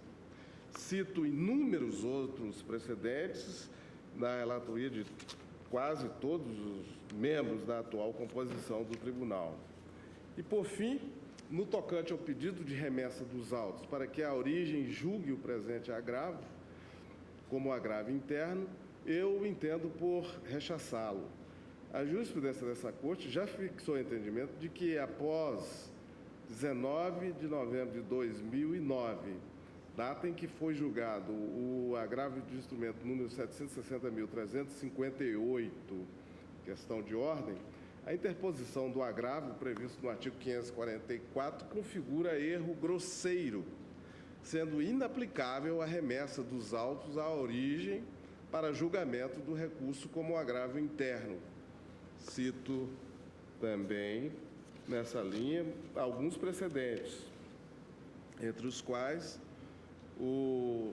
Cito inúmeros outros precedentes da relatoria de quase todos os membros da atual composição do tribunal. E, por fim, no tocante ao pedido de remessa dos autos para que a origem julgue o presente agravo, como agravo interno, eu entendo por rechaçá-lo. A jurisprudência dessa Corte já fixou o entendimento de que, após 19 de novembro de 2009, data em que foi julgado o agravo de instrumento número 760.358, questão de ordem, a interposição do agravo previsto no artigo 544 configura erro grosseiro, sendo inaplicável a remessa dos autos à origem para julgamento do recurso como agravo interno. Cito também, nessa linha, alguns precedentes, entre os quais o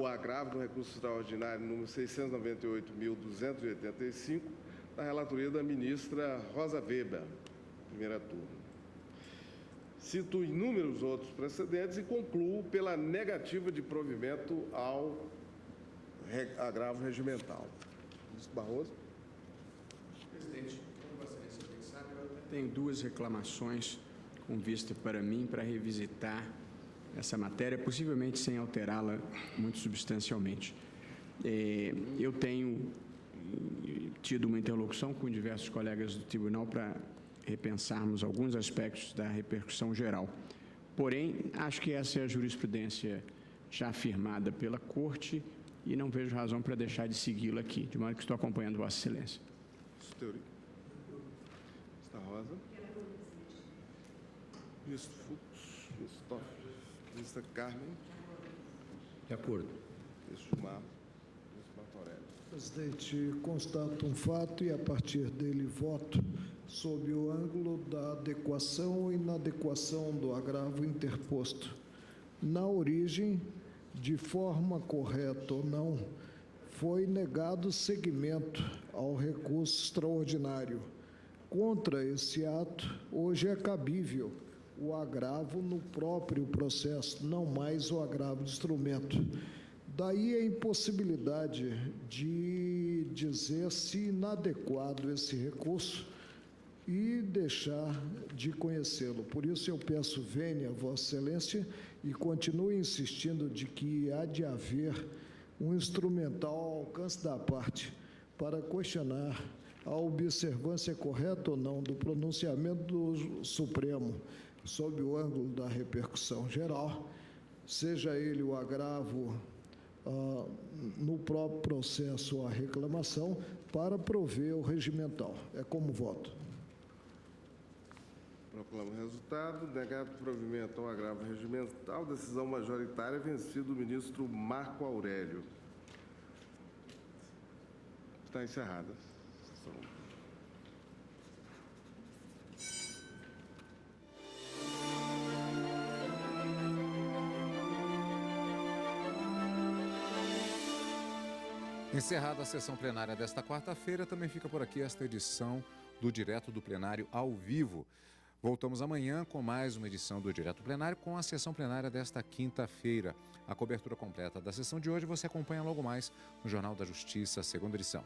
agravo do recurso extraordinário número 698.285, da relatoria da ministra Rosa Weber, primeira turma. Cito inúmeros outros precedentes e concluo pela negativa de provimento ao agravo regimental. Ministro Barroso. Presidente, como Vossa Excelência bem sabe, eu tenho duas reclamações com vista para mim para revisitar essa matéria, possivelmente sem alterá-la muito substancialmente. Eu tenho tido uma interlocução com diversos colegas do tribunal para repensarmos alguns aspectos da repercussão geral. Porém, acho que essa é a jurisprudência já afirmada pela Corte e não vejo razão para deixar de segui-la aqui, de modo que estou acompanhando Vossa Excelência. Ministra Rosa. Ministro Fux. Ministro Toffoli. Ministra Carmen. De acordo. Ministro Gilmar. Ministro Martorelli. Presidente, constato um fato e, a partir dele, voto sob o ângulo da adequação ou inadequação do agravo interposto. Na origem, de forma correta ou não, foi negado seguimento ao recurso extraordinário. Contra esse ato, hoje é cabível o agravo no próprio processo, não mais o agravo de instrumento. Daí a impossibilidade de dizer se inadequado esse recurso e deixar de conhecê-lo. Por isso eu peço vênia a Vossa Excelência e continuo insistindo de que há de haver um instrumental ao alcance da parte para questionar a observância correta ou não do pronunciamento do Supremo sob o ângulo da repercussão geral, seja ele o agravo no próprio processo ou a reclamação, para prover o regimental. É como voto. Proclamo o resultado. Negado o provimento ao agravo regimental, decisão majoritária, vencido o ministro Marco Aurélio. Está encerrada. Encerrada a sessão plenária desta quarta-feira, também fica por aqui esta edição do Direto do Plenário ao vivo. Voltamos amanhã com mais uma edição do Direto Plenário com a sessão plenária desta quinta-feira. A cobertura completa da sessão de hoje você acompanha logo mais no Jornal da Justiça, segunda edição.